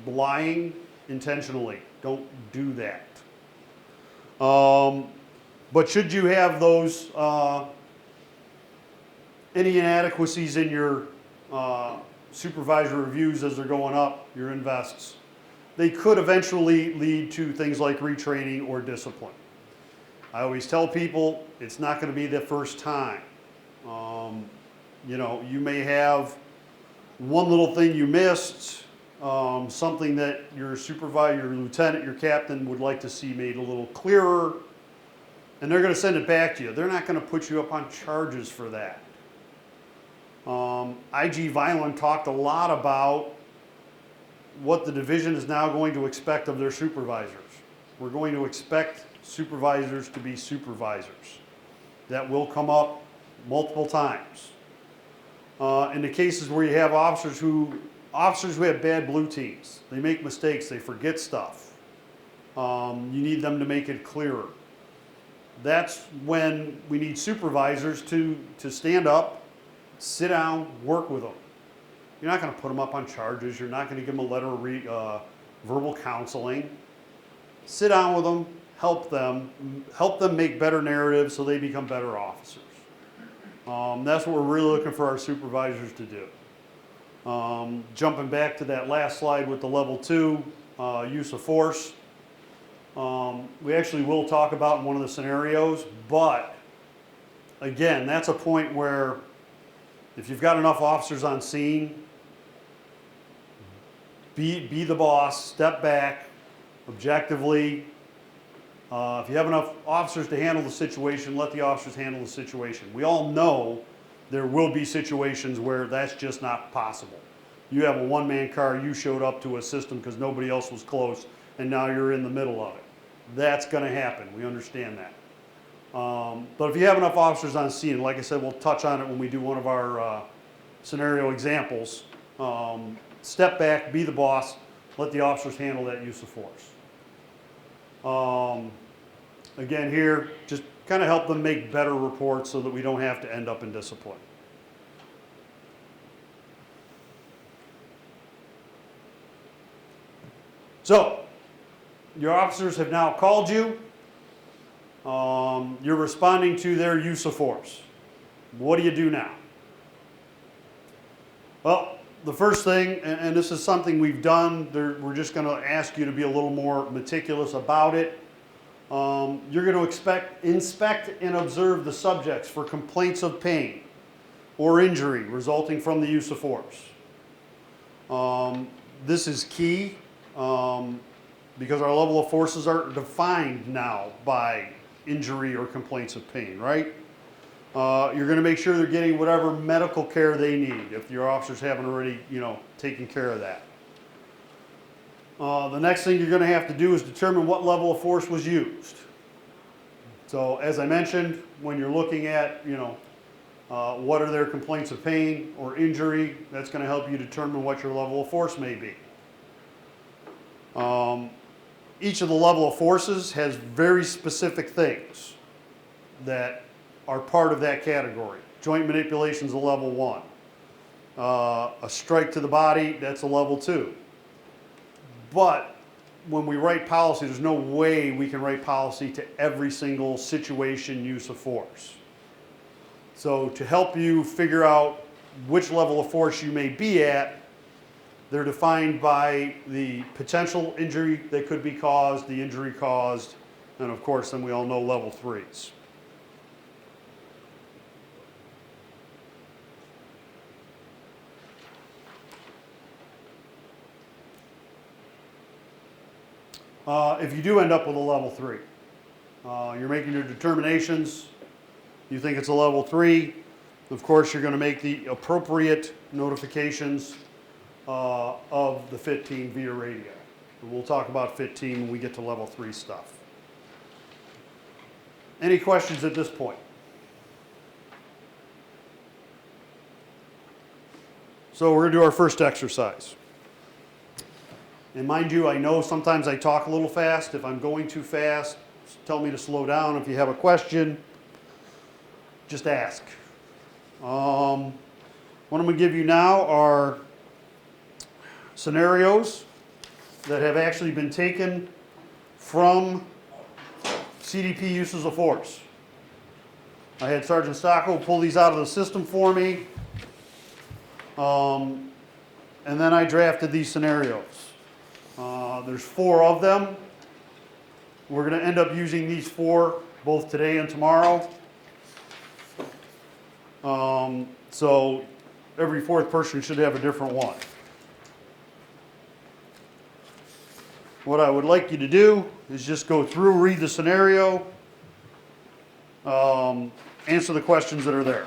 lying intentionally. Don't do that. But should you have those any inadequacies in your supervisory reviews as they're going up, your invests, they could eventually lead to things like retraining or discipline. I always tell people it's not going to be the first time. You know, you may have one little thing you missed, something that your supervisor, your lieutenant, your captain would like to see made a little clearer, and they're going to send it back to you. They're not going to put you up on charges for that. IG Violent talked a lot about what the division is now going to expect of their supervisors. We're going to expect supervisors to be supervisors. That will come up multiple times. In the cases where you have officers who have bad blue teams, they make mistakes, they forget stuff. You need them to make it clearer. That's when we need supervisors to stand up, sit down, work with them. You're not going to put them up on charges. You're not going to give them a letter of verbal counseling. Sit down with them, help them make better narratives so they become better officers. That's what we're really looking for our supervisors to do. Jumping back to that last slide with the level 2 use of force. We actually will talk about in one of the scenarios, but again, that's a point where if you've got enough officers on scene, be the boss, step back, objectively, If you have enough officers to handle the situation, let the officers handle the situation. We all know there will be situations where that's just not possible. You have a one-man car, you showed up to a system because nobody else was close, and now you're in the middle of it. That's going to happen. We understand that. But if you have enough officers on scene, like I said, we'll touch on it when we do one of our scenario examples. Step back, be the boss, let the officers handle that use of force. Again here, just kind of help them make better reports so that we don't have to end up in discipline. So, your officers have now called you. You're responding to their use of force. What do you do now? Well, the first thing, and this is something we've done, we're just going to ask you to be a little more meticulous about it. You're going to inspect and observe the subjects for complaints of pain or injury resulting from the use of force. This is key because our level of forces are defined now by injury or complaints of pain, right? You're going to make sure they're getting whatever medical care they need if your officers haven't already, taken care of that. The next thing you're going to have to do is determine what level of force was used. So as I mentioned, when you're looking at, what are their complaints of pain or injury, that's going to help you determine what your level of force may be. Each of the level of forces has very specific things that are part of that category. Joint manipulation is a level 1. A strike to the body, that's a level 2. But when we write policy, there's no way we can write policy to every single situation use of force. So to help you figure out which level of force you may be at, they're defined by the potential injury that could be caused, the injury caused, and of course then we all know level 3s. If you do end up with a level 3, you're making your determinations, you think it's a level 3, of course you're going to make the appropriate notifications of the fit team via radio. And we'll talk about fit team when we get to level 3 stuff. Any questions at this point? So we're going to do our first exercise. And mind you, I know sometimes I talk a little fast. If I'm going too fast, tell me to slow down. If you have a question, just ask. What I'm going to give you now are scenarios that have actually been taken from CDP uses of force. I had Sergeant Stocco pull these out of the system for me, and then I drafted these scenarios. There's 4 of them. We're going to end up using these 4 both today and tomorrow. So every 4th person should have a different one. What I would like you to do is just go through, read the scenario, answer the questions that are there.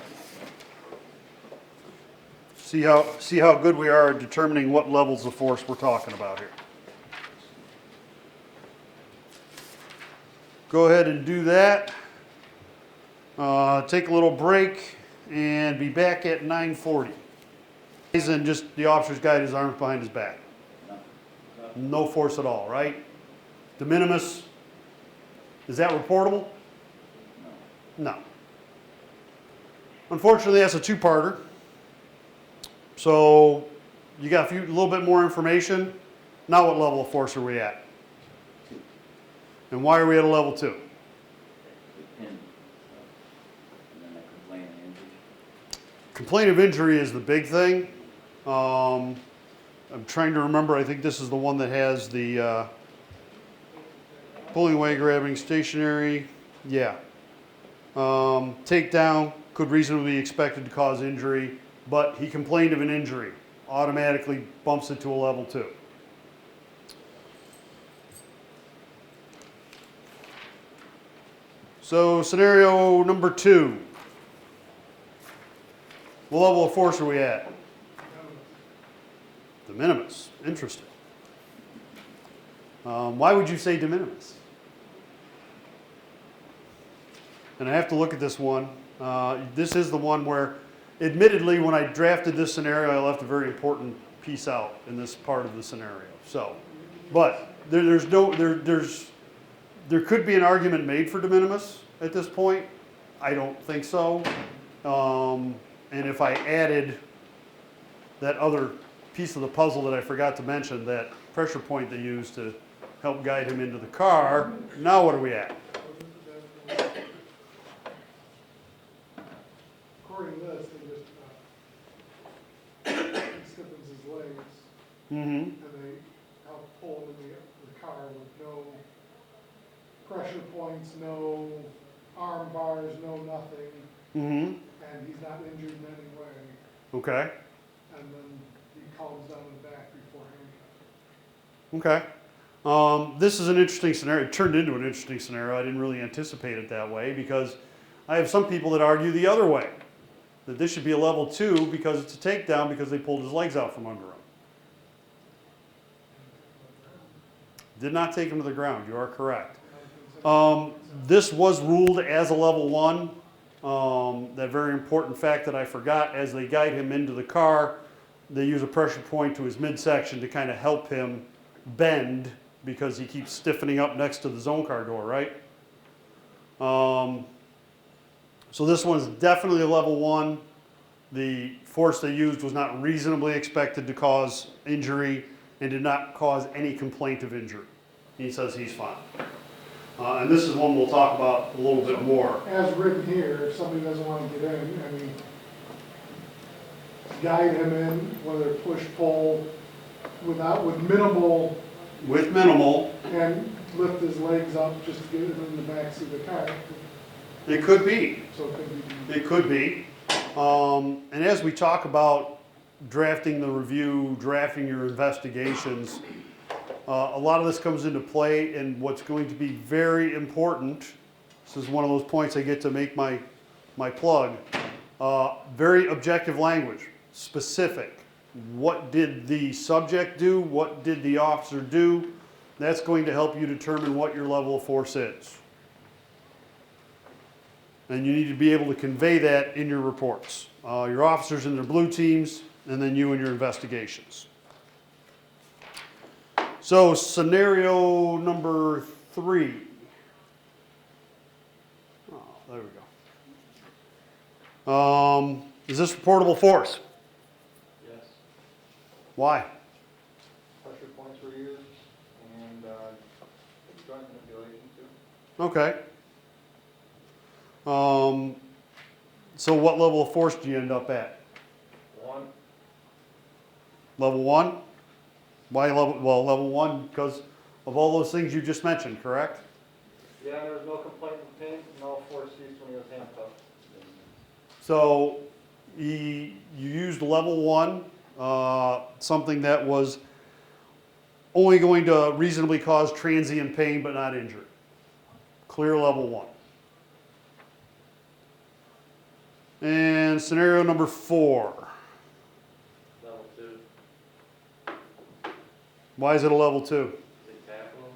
See how good we are at determining what levels of force we're talking about here. Go ahead and do that. Take a little break and be back at 9:40. And just the officer's guide his arms behind his back. No force at all, right? De minimis. Is that reportable? No. Unfortunately, that's a 2-parter. So you got a little bit more information. Now what level of force are we at? And why are we at a level 2? Complaint of injury is the big thing. I'm trying to remember, I think this is the one that has the pulling away, grabbing, stationary. Yeah. Takedown could reasonably be expected to cause injury, but he complained of an injury. Automatically bumps it to a level 2. So scenario number 2. What level of force are we at? De minimis. Interesting. Why would you say de minimis? And I have to look at this one. This is the one where, admittedly, when I drafted this scenario, I left a very important piece out in this part of the scenario. So, but there could be an argument made for de minimis at this point. I don't think so. And if I added that other piece of the puzzle that I forgot to mention, that pressure point they used to help guide him into the car, now what are we at? According to this, they just, stiffens his legs, Mm-hmm. and they help pull him in the car with no pressure points, no arm bars, no nothing, Mm-hmm. and he's not injured in any way, Okay. and then he calms down in the back before handcuffing. Okay. This is an interesting scenario. It turned into an interesting scenario. I didn't really anticipate it that way because I have some people that argue the other way, that this should be a level 2 because it's a takedown because they pulled his legs out from under him. Did not take him to the ground. You are correct. This was ruled as a level 1. That very important fact that I forgot, as they guide him into the car, they use a pressure point to his midsection to kind of help him bend because he keeps stiffening up next to the zone car door, right? So this one's definitely a level 1. The force they used was not reasonably expected to cause injury and did not cause any complaint of injury. He says he's fine. And this is one we'll talk about a little bit more. As written here, if somebody doesn't want to get in, I mean, guide him in, whether push, pull, with minimal, With minimal, and lift his legs up just to get him in the backseat of the car. it could be. So it could be. It could be. And as we talk about drafting the review, drafting your investigations, a lot of this comes into play, and what's going to be very important, this is one of those points I get to make my plug, very objective language, specific. What did the subject do? What did the officer do? That's going to help you determine what your level of force is. And you need to be able to convey that in your reports. Your officers in their blue teams, and then you in your investigations. So scenario number 3. Oh, there we go. Is this reportable force? Yes, Why? pressure points were used, and joint manipulation too. Okay. So what level of force do you end up at? 1, Level 1? Why level, well, level 1 because of all those things you just mentioned, correct? yeah, there was no complaint of pain, no force used when he was handcuffed. So you used level 1, something that was only going to reasonably cause transient pain but not injury. Clear level 1. And scenario number 4. Level 2, Why is it a level 2? they tackle him.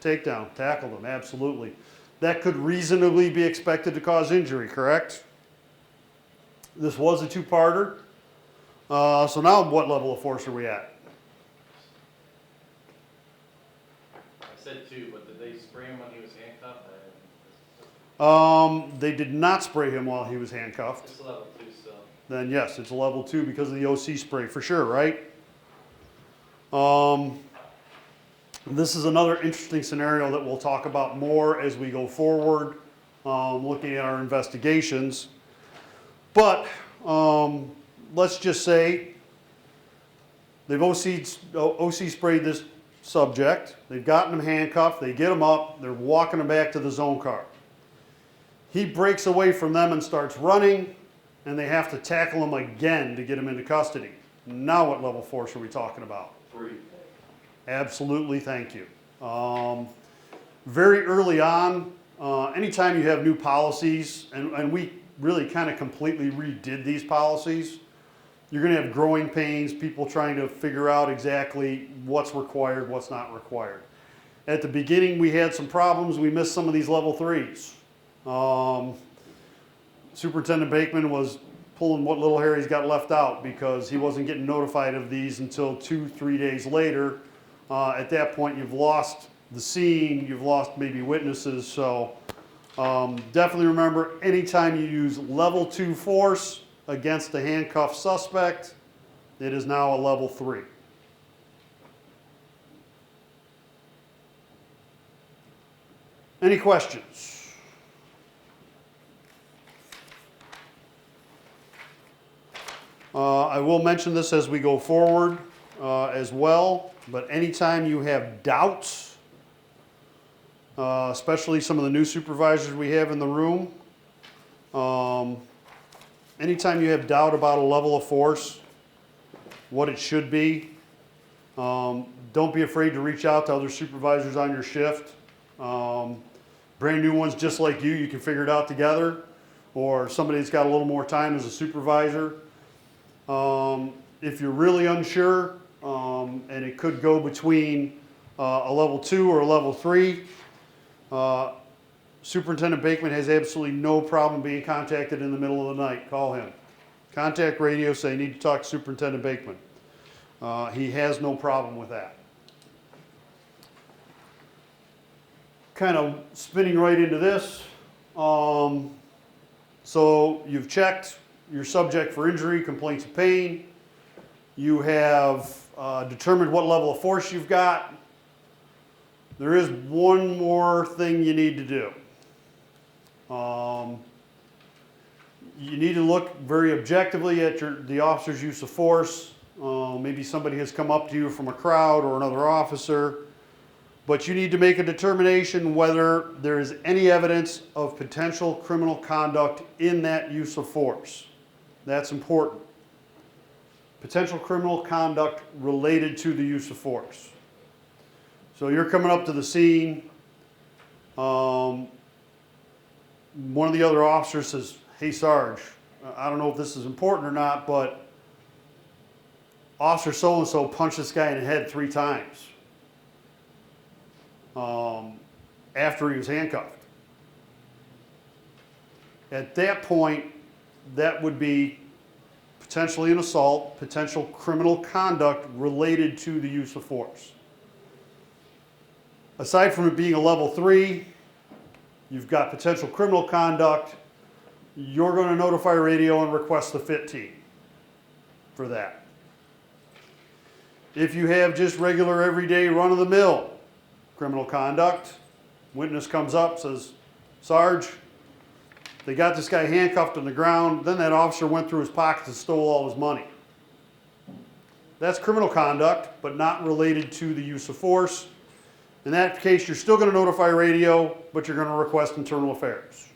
Takedown, tackled him, absolutely. That could reasonably be expected to cause injury, correct? This was a 2-parter. So now what level of force are we at? I said 2, but did they spray him when he was handcuffed? They did not spray him while he was handcuffed. It's level 2 still. Then yes, it's a level 2 because of the OC spray for sure, right? This is another interesting scenario that we'll talk about more as we go forward, looking at our investigations. But let's just say they've OC sprayed this subject. They've gotten him handcuffed. They get him up. They're walking him back to the zone car. He breaks away from them and starts running, and they have to tackle him again to get him into custody. Now what level of force are we talking about? 3. Absolutely, thank you. Very early on, anytime you have new policies, and we really kind of completely redid these policies, you're going to have growing pains, people trying to figure out exactly what's required, what's not required. At the beginning, we had some problems. We missed some of these level 3s. Superintendent Bakeman was pulling what little hair he's got left out because he wasn't getting notified of these until 2-3 days later. At that point, you've lost the scene, you've lost maybe witnesses, so definitely remember, anytime you use level 2 force against a handcuffed suspect, it is now a level 3. Any questions? I will mention this as we go forward as well, but anytime you have doubts, especially some of the new supervisors we have in the room, anytime you have doubt about a level of force, what it should be, don't be afraid to reach out to other supervisors on your shift. Brand new ones just like you can figure it out together, or somebody that's got a little more time as a supervisor. If you're really unsure, and it could go between a level 2 or a level 3, Superintendent Bakeman has absolutely no problem being contacted in the middle of the night. Call him. Contact radio, say you need to talk to Superintendent Bakeman. He has no problem with that. Kind of spinning right into this. So you've checked your subject for injury, complaints of pain. You have determined what level of force you've got. There is one more thing you need to do. You need to look very objectively at the officer's use of force. Maybe somebody has come up to you from a crowd or another officer, but you need to make a determination whether there is any evidence of potential criminal conduct in that use of force. That's important. Potential criminal conduct related to the use of force. So you're coming up to the scene. One of the other officers says, "Hey, Sarge, I don't know if this is important or not, but Officer so-and-so punched this guy in the head 3 times after he was handcuffed." At that point, that would be potentially an assault, potential criminal conduct related to the use of force. Aside from it being a level 3, you've got potential criminal conduct, you're going to notify radio and request the fit team for that. If you have just regular, everyday, run-of-the-mill criminal conduct, witness comes up, says, "Sarge, they got this guy handcuffed on the ground, then that officer went through his pockets and stole all his money." That's criminal conduct, but not related to the use of force. In that case, you're still going to notify radio, but you're going to request internal affairs.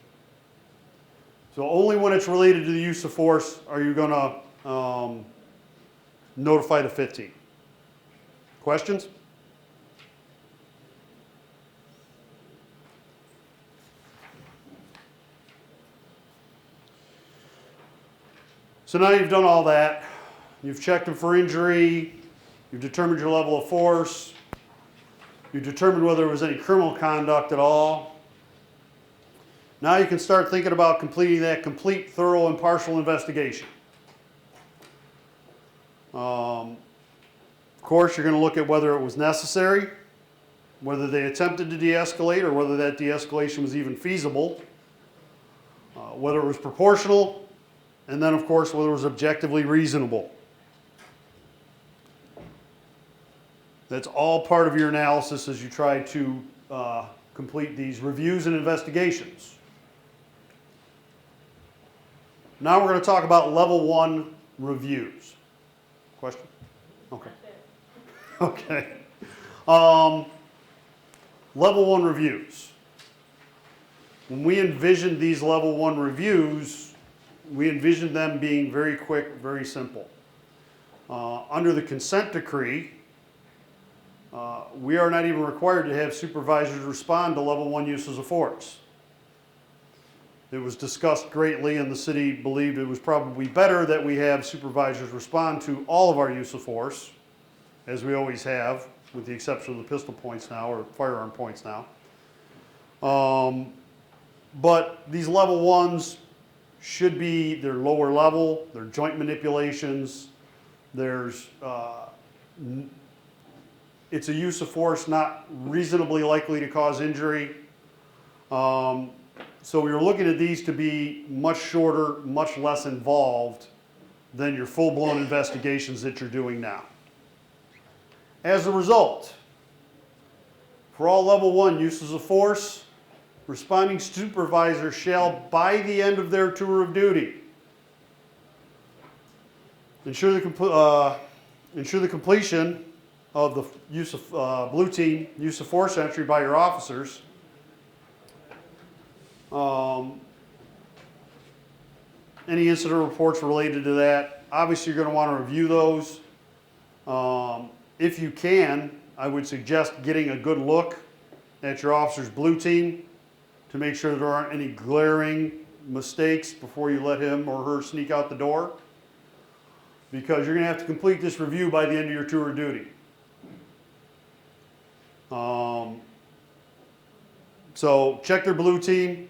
So only when it's related to the use of force are you going to notify the fit team. Questions? So now you've done all that. You've checked him for injury. You've determined your level of force. You've determined whether there was any criminal conduct at all. Now you can start thinking about completing that complete, thorough, impartial investigation. Of course, you're going to look at whether it was necessary, whether they attempted to de-escalate, or whether that de-escalation was even feasible, whether it was proportional, and then, of course, whether it was objectively reasonable. That's all part of your analysis as you try to complete these reviews and investigations. Now we're going to talk about level 1 reviews. Question? Okay. Okay. Level 1 reviews. When we envisioned these level 1 reviews, we envisioned them being very quick, very simple. Under the consent decree, we are not even required to have supervisors respond to level 1 uses of force. It was discussed greatly, and the city believed it was probably better that we have supervisors respond to all of our use of force, as we always have, with the exception of the pistol points now, or firearm points now. But these level ones should be, they're lower level, they're joint manipulations, there's, it's a use of force not reasonably likely to cause injury. So we were looking at these to be much shorter, much less involved than your full-blown investigations that you're doing now. As a result, for all level 1 uses of force, responding supervisors shall, by the end of their tour of duty, ensure the completion of the use of blue team use of force entry by your officers. Any incident reports related to that, obviously you're going to want to review those. If you can, I would suggest getting a good look at your officer's blue team to make sure there aren't any glaring mistakes before you let him or her sneak out the door, because you're going to have to complete this review by the end of your tour of duty. So check their blue team,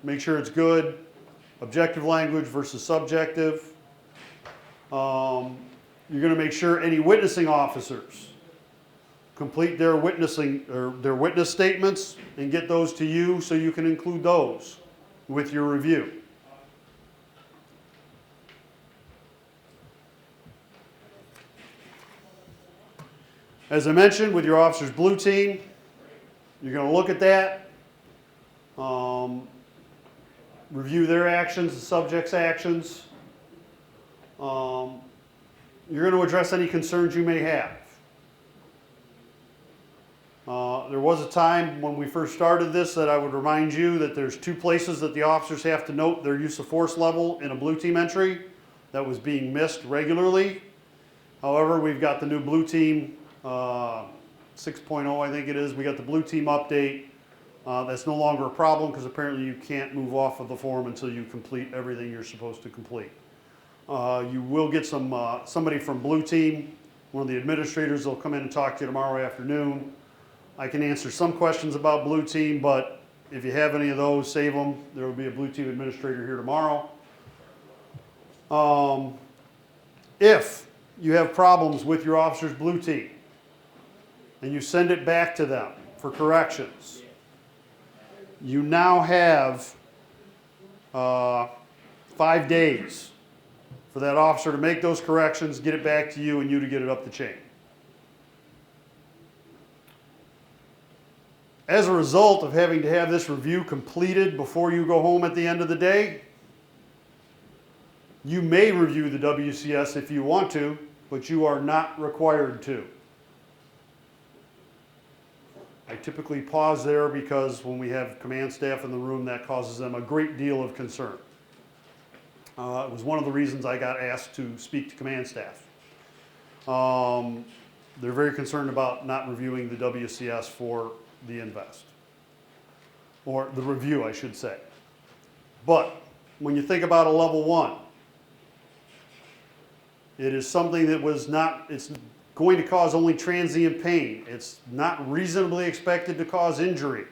make sure it's good, objective language versus subjective. You're going to make sure any witnessing officers complete their witnessing or their witness statements and get those to you so you can include those with your review. As I mentioned, with your officer's blue team, you're going to look at that, review their actions, the subject's actions. You're going to address any concerns you may have. There was a time when we first started this that I would remind you that there's 2 places that the officers have to note their use of force level in a blue team entry. That was being missed regularly. However, we've got the new blue team 6.0, I think it is. We got the blue team update. That's no longer a problem because apparently you can't move off of the form until you complete everything you're supposed to complete. You will get somebody from blue team, one of the administrators, will come in and talk to you tomorrow afternoon. I can answer some questions about blue team, but if you have any of those, save them. There will be a blue team administrator here tomorrow. If you have problems with your officer's blue team and you send it back to them for corrections, you now have 5 days for that officer to make those corrections, get it back to you, and you to get it up the chain. As a result of having to have this review completed before you go home at the end of the day, you may review the WCS if you want to, but you are not required to. I typically pause there because when we have command staff in the room, that causes them a great deal of concern. It was one of the reasons I got asked to speak to command staff. They're very concerned about not reviewing the WCS for the invest, or the review, I should say. But when you think about a level 1, it is something that was not, it's going to cause only transient pain. It's not reasonably expected to cause injury.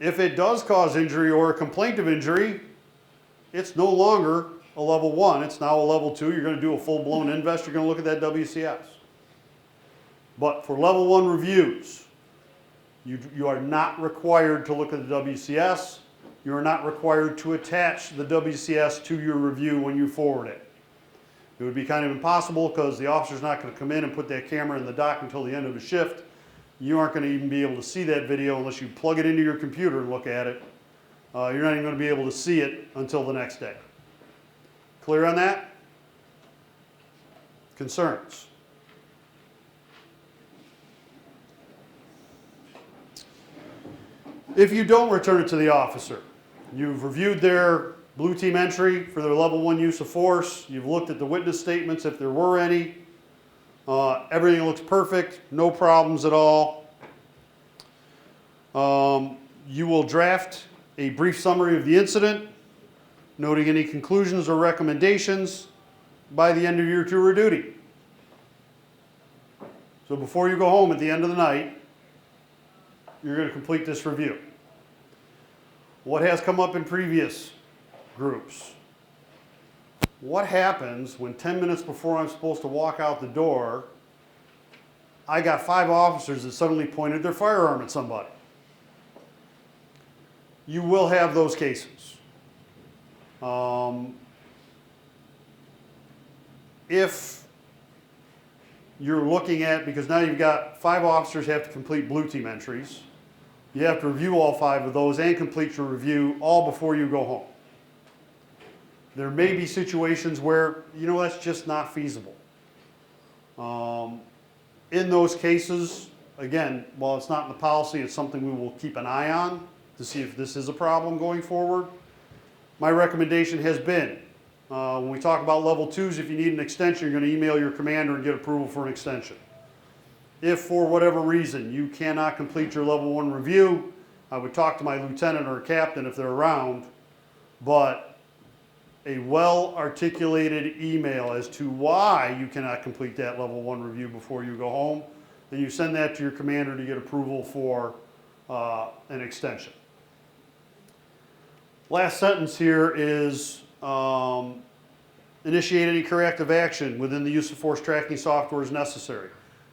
If it does cause injury or a complaint of injury, it's no longer a level 1, it's now a level 2. You're going to do a full-blown invest, you're going to look at that WCS. But for level 1 reviews, you are not required to look at the WCS. You are not required to attach the WCS to your review when you forward it. It would be kind of impossible because the officer's not going to come in and put that camera in the dock until the end of the shift. You aren't going to even be able to see that video unless you plug it into your computer and look at it. You're not even going to be able to see it until the next day. Clear on that? Concerns? If you don't return it to the officer, you've reviewed their blue team entry for their level 1 use of force, you've looked at the witness statements if there were any, everything looks perfect, no problems at all. You will draft a brief summary of the incident, noting any conclusions or recommendations by the end of your tour of duty. So before you go home at the end of the night, you're going to complete this review. What has come up in previous groups? What happens when 10 minutes before I'm supposed to walk out the door, I got 5 officers that suddenly pointed their firearm at somebody? You will have those cases. If you're looking at, because now you've got 5 officers have to complete blue team entries, you have to review all 5 of those and complete your review all before you go home. There may be situations where, that's just not feasible. In those cases, again, while it's not in the policy, it's something we will keep an eye on to see if this is a problem going forward. My recommendation has been, when we talk about level 2s, if you need an extension, you're going to email your commander and get approval for an extension. If for whatever reason you cannot complete your level 1 review, I would talk to my lieutenant or captain if they're around, but a well-articulated email as to why you cannot complete that level 1 review before you go home, then you send that to your commander to get approval for an extension. Last sentence here is initiate any corrective action within the use of force tracking software as necessary.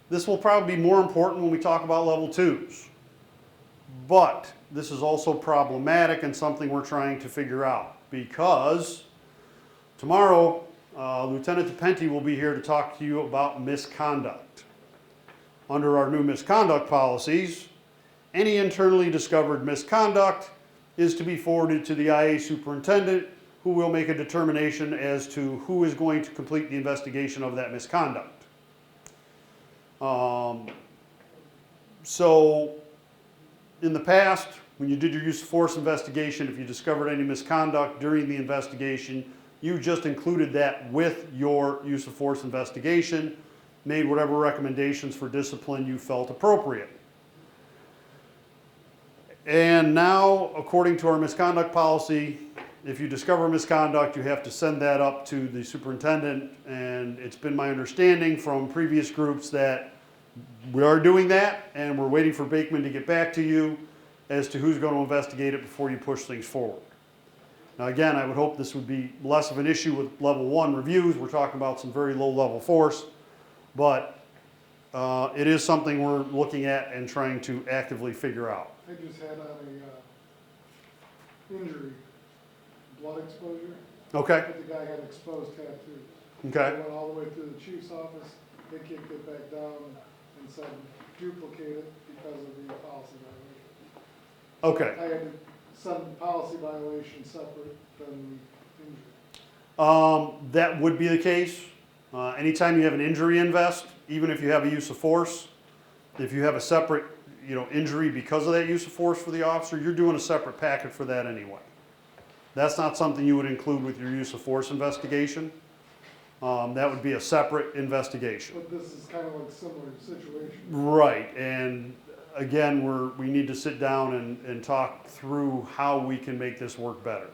This will probably be more important when we talk about level 2s. But this is also problematic and something we're trying to figure out, because tomorrow, Lieutenant DePenti will be here to talk to you about misconduct. Under our new misconduct policies, any internally discovered misconduct is to be forwarded to the IA superintendent, who will make a determination as to who is going to complete the investigation of that misconduct. So in the past, when you did your use of force investigation, if you discovered any misconduct during the investigation, you just included that with your use of force investigation, made whatever recommendations for discipline you felt appropriate. And now, according to our misconduct policy, if you discover misconduct, you have to send that up to the superintendent, and it's been my understanding from previous groups that we are doing that, and we're waiting for Bakeman to get back to you as to who's going to investigate it before you push things forward. Now again, I would hope this would be less of an issue with level 1 reviews. We're talking about some very low level force, but it is something we're looking at and trying to actively figure out. I just had on a injury, blood exposure. Okay, But the guy had exposed tattoos. okay, I went all the way through the chief's office, they kicked it back down and said duplicate it because of the policy violation. okay. I had to send the policy violation separate than the injury. That would be the case. Anytime you have an injury invest, even if you have a use of force, if you have a separate injury because of that use of force for the officer, you're doing a separate packet for that anyway. That's not something you would include with your use of force investigation. That would be a separate investigation. But this is kind of like a similar situation. Right, and again, we need to sit down and talk through how we can make this work better.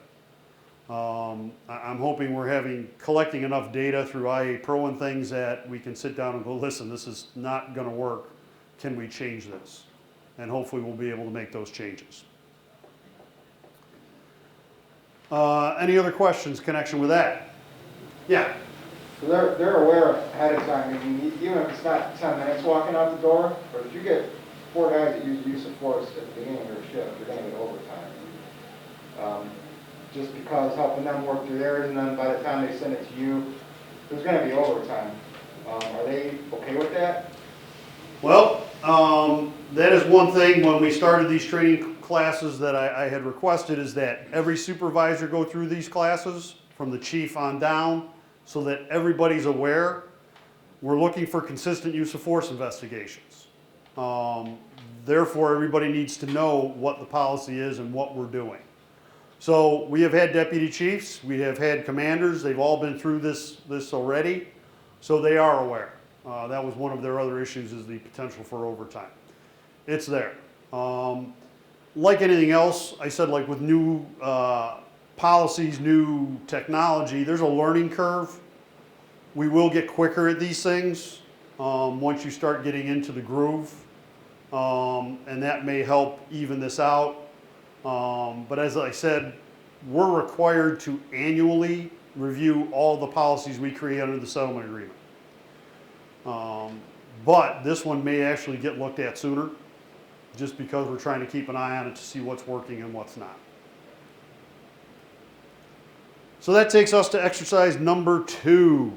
I'm hoping we're collecting enough data through IA Pro and things that we can sit down and go, listen, this is not going to work. Can we change this? And hopefully we'll be able to make those changes. Any other questions in connection with that? Yeah. So they're aware ahead of time. I mean, even if it's not 10 minutes walking out the door, but if you get 4 guys that use use of force at the beginning of their shift, you're going to get overtime. Just because helping them work through theirs, and then by the time they send it to you, there's going to be overtime. Are they okay with that? Well, that is one thing when we started these training classes that I had requested, is that every supervisor go through these classes from the chief on down so that everybody's aware. We're looking for consistent use of force investigations. Therefore, everybody needs to know what the policy is and what we're doing. So we have had deputy chiefs, we have had commanders, they've all been through this already, so they are aware. That was one of their other issues, is the potential for overtime. It's there. like anything else, I said like with new policies, new technology, there's a learning curve. We will get quicker at these things once you start getting into the groove, and that may help even this out. But as I said, we're required to annually review all the policies we create under the settlement agreement. But this one may actually get looked at sooner, just because we're trying to keep an eye on it to see what's working and what's not. So that takes us to exercise number 2.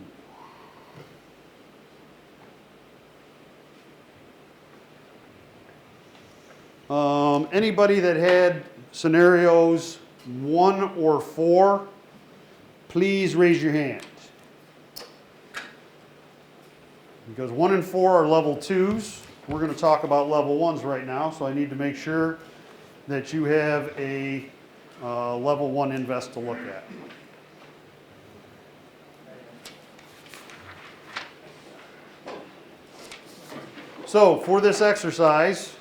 Anybody that had scenarios 1 or 4, please raise your hand. Because 1 and 4 are level 2s. We're going to talk about level 1s right now, so I need to make sure that you have a level 1 invest to look at. So for this exercise,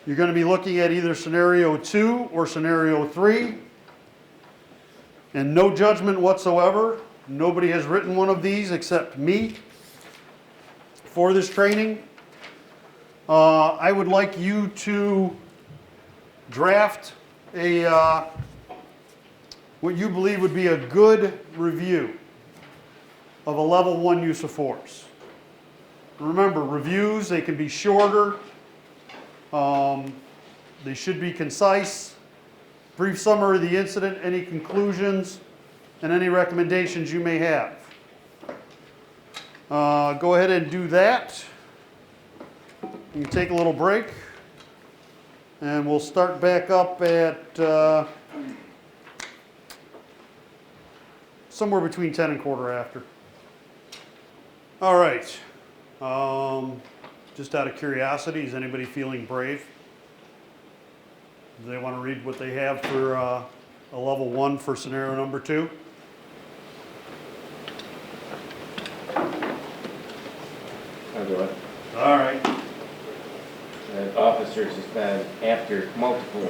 you're going to be looking at either scenario 2 or scenario 3. And no judgment whatsoever. Nobody has written one of these except me for this training. I would like you to draft a what you believe would be a good review of a level 1 use of force. Remember, reviews, they can be shorter. They should be concise. Brief summary of the incident, any conclusions, and any recommendations you may have. Go ahead and do that. You can take a little break, and we'll start back up at somewhere between 10 and quarter after. All right. Just out of curiosity, is anybody feeling brave? Do they want to read what they have for a level 1 for scenario number 2? I'll do it. All right. Officers suspend after multiple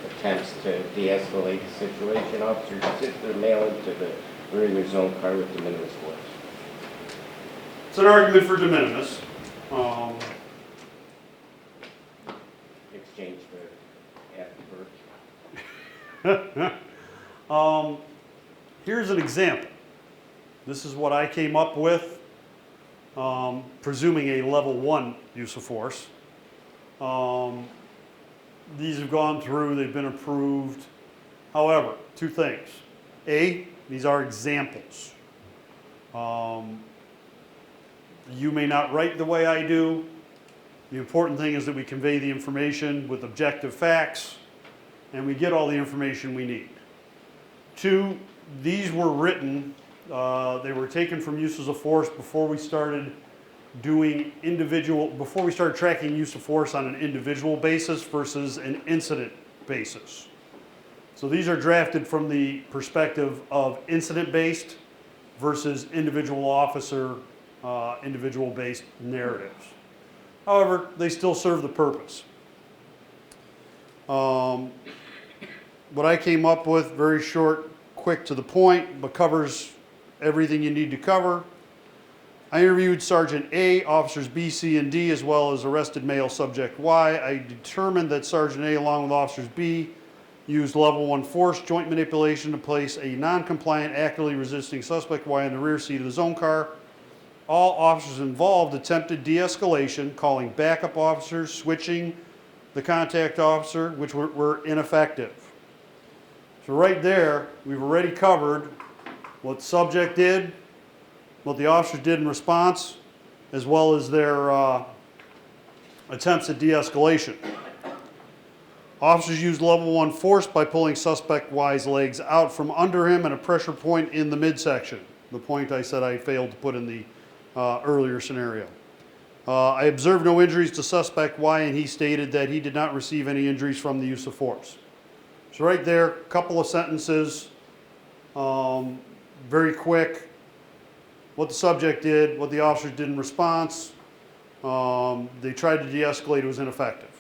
attempts to de-escalate the situation. Officers assist their mailing to the rear of their zone car with de minimis force. It's an argument for de minimis. Exchange for afterbirth. Here's an example. This is what I came up with, presuming a level 1 use of force. These have gone through, they've been approved. However, 2 things. A, these are examples. You may not write the way I do. The important thing is that we convey the information with objective facts, and we get all the information we need. 2, these were written, they were taken from uses of force before we started before we started tracking use of force on an individual basis versus an incident basis. So these are drafted from the perspective of incident-based versus individual officer, individual-based narratives. However, they still serve the purpose. What I came up with, very short, quick to the point, but covers everything you need to cover. I interviewed Sergeant A, Officers B, C, and D, as well as arrested male subject Y. I determined that Sergeant A, along with Officers B, used level 1 force, joint manipulation to place a non-compliant, actively resisting suspect Y in the rear seat of the zone car. All officers involved attempted de-escalation, calling backup officers, switching the contact officer, which were ineffective. So right there, we've already covered what the subject did, what the officers did in response, as well as their attempts at de-escalation. Officers used level 1 force by pulling suspect Y's legs out from under him at a pressure point in the midsection, the point I said I failed to put in the earlier scenario. I observed no injuries to suspect Y, and he stated that he did not receive any injuries from the use of force. So right there, a couple of sentences, very quick, what the subject did, what the officers did in response. They tried to de-escalate, it was ineffective.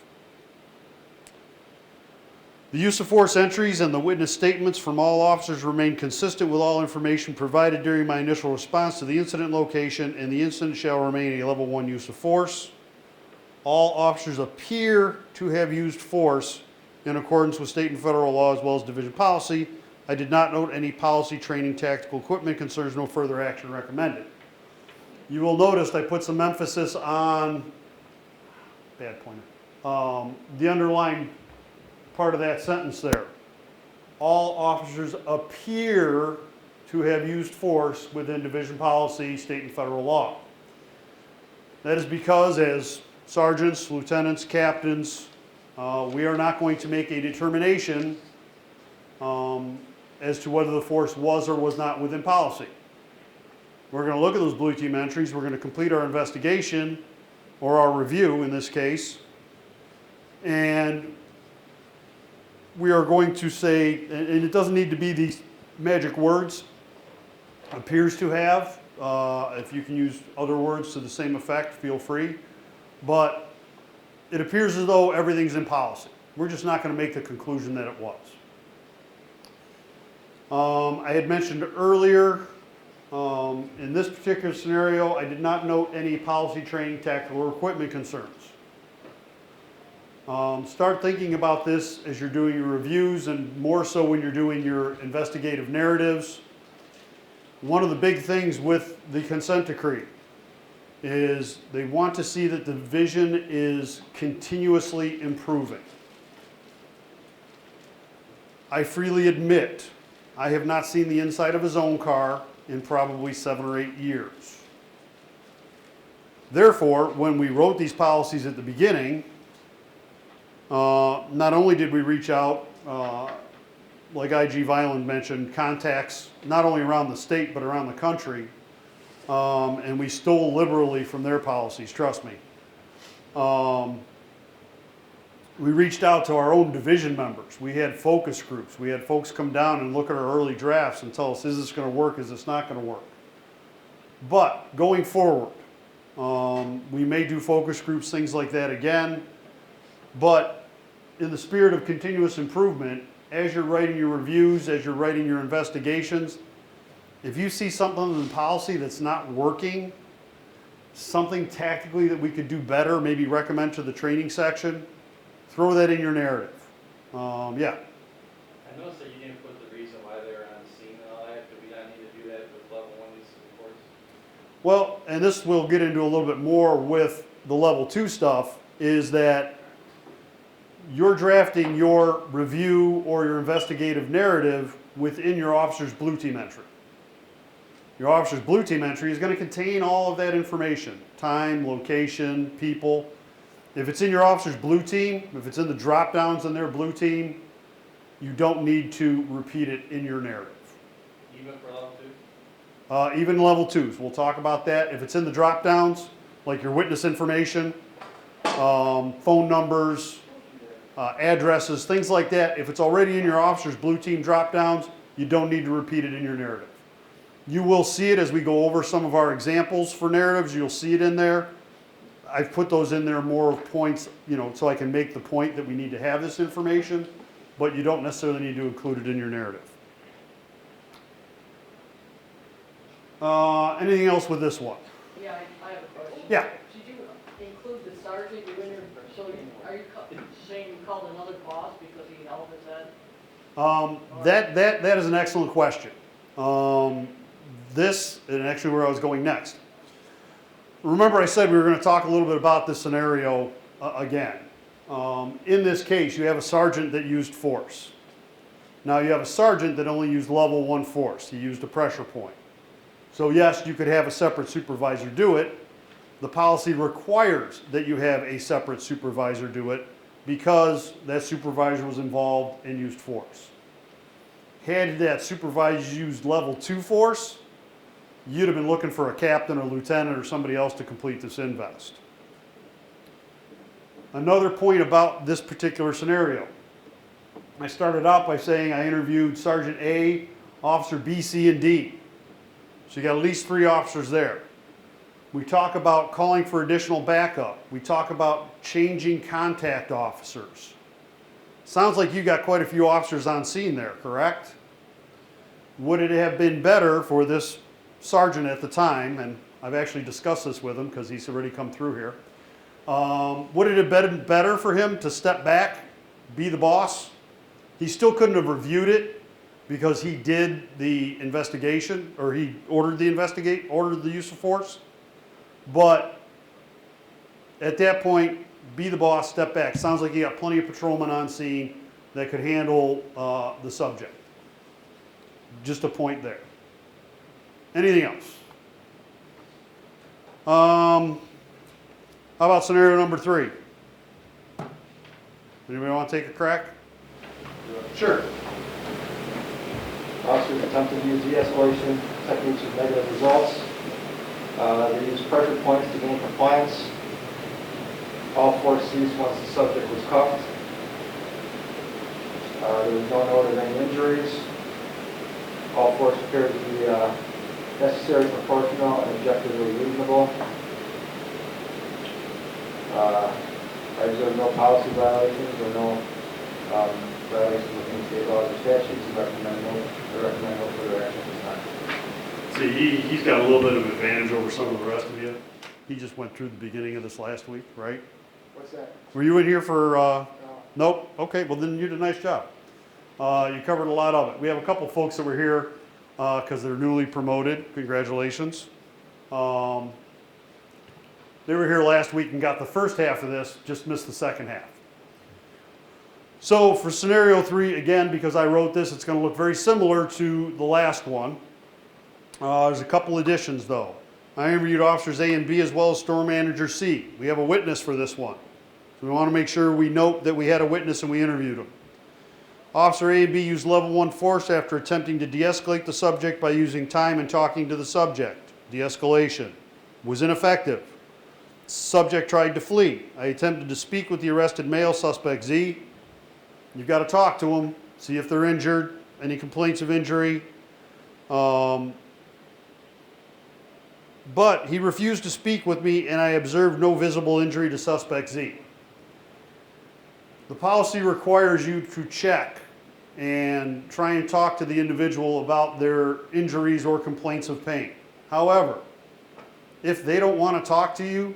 The use of force entries and the witness statements from all officers remain consistent with all information provided during my initial response to the incident location, and the incident shall remain a level 1 use of force. All officers appear to have used force in accordance with state and federal law as well as division policy. I did not note any policy, training, tactical equipment concerns, no further action recommended. You will notice I put some emphasis on, bad pointer, the underlying part of that sentence there. All officers appear to have used force within division policy, state and federal law. That is because as sergeants, lieutenants, captains, we are not going to make a determination as to whether the force was or was not within policy. We're going to look at those blue team entries, we're going to complete our investigation, or our review in this case, and we are going to say, and it doesn't need to be these magic words, appears to have. If you can use other words to the same effect, feel free. But it appears as though everything's in policy. We're just not going to make the conclusion that it was. I had mentioned earlier, in this particular scenario, I did not note any policy, training, tactical, or equipment concerns. Start thinking about this as you're doing your reviews, and more so when you're doing your investigative narratives. One of the big things with the consent decree is they want to see that the division is continuously improving. I freely admit I have not seen the inside of a zone car in probably 7 or 8 years. Therefore, when we wrote these policies at the beginning, not only did we reach out, like IG Violin mentioned, contacts not only around the state but around the country, and we stole liberally from their policies, trust me. We reached out to our own division members. We had focus groups. We had folks come down and look at our early drafts and tell us, is this going to work, is this not going to work? But going forward, we may do focus groups, things like that again. But in the spirit of continuous improvement, as you're writing your reviews, as you're writing your investigations, if you see something in the policy that's not working, something tactically that we could do better, maybe recommend to the training section, throw that in your narrative. Yeah. I noticed that you didn't put the reason why they were on the scene and all that. Do we not need to do that with level 1 use of force? Well, and this we'll get into a little bit more with the level 2 stuff, is that you're drafting your review or your investigative narrative within your officer's blue team entry. Your officer's blue team entry is going to contain all of that information: time, location, people. If it's in your officer's blue team, if it's in the drop downs in their blue team, you don't need to repeat it in your narrative. Even for level 2? Even level 2s, we'll talk about that. If it's in the drop downs, like your witness information, phone numbers, addresses, things like that, if it's already in your officer's blue team drop downs, you don't need to repeat it in your narrative. You will see it as we go over some of our examples for narratives. You'll see it in there. I've put those in there more of points, so I can make the point that we need to have this information, but you don't necessarily need to include it in your narrative. Anything else with this one? Yeah, I have a question. Yeah. Did you include the sergeant, are you saying you called another boss because he held his head? That is an excellent question. This, and actually where I was going next. Remember I said we were going to talk a little bit about this scenario again. In this case, you have a sergeant that used force. Now you have a sergeant that only used level 1 force. He used a pressure point. So yes, you could have a separate supervisor do it. The policy requires that you have a separate supervisor do it because that supervisor was involved and used force. Had that supervisor used level 2 force, you'd have been looking for a captain or lieutenant or somebody else to complete this invest. Another point about this particular scenario. I started out by saying I interviewed Sergeant A, Officer B, C, and D. So you got at least 3 officers there. We talk about calling for additional backup. We talk about changing contact officers. Sounds like you got quite a few officers on scene there, correct? Would it have been better for this sergeant at the time, and I've actually discussed this with him because he's already come through here, would it have been better for him to step back, be the boss? He still couldn't have reviewed it because he did the investigation, or he ordered the use of force. But at that point, be the boss, step back. Sounds like you got plenty of patrolmen on scene that could handle the subject. Just a point there. Anything else? How about scenario number 3? Anybody want to take a crack? Sure. Officers attempted to use de-escalation techniques with negative results. They used pressure points to gain compliance. All force ceased once the subject was cuffed. There was no note of any injuries. All force appeared to be necessary, proportional, and objectively reasonable. I observed no policy violations or no violations of any state laws or statutes. I recommend no further action at this time. See, he's got a little bit of advantage over some of the rest of you. He just went through the beginning of this last week, right? What's that? Were you in here for, No. nope? Okay, well then you did a nice job. You covered a lot of it. We have a couple folks that were here because they're newly promoted. Congratulations. They were here last week and got the first half of this, just missed the second half. So for scenario 3, again, because I wrote this, it's going to look very similar to the last one. There's a couple additions though. I interviewed officers A and B as well as store manager C. We have a witness for this one. So we want to make sure we note that we had a witness and we interviewed him. Officer A and B used level 1 force after attempting to de-escalate the subject by using time and talking to the subject. De-escalation was ineffective. Subject tried to flee. I attempted to speak with the arrested male suspect Z. You've got to talk to them, see if they're injured, any complaints of injury. But he refused to speak with me and I observed no visible injury to suspect Z. The policy requires you to check and try and talk to the individual about their injuries or complaints of pain. However, if they don't want to talk to you,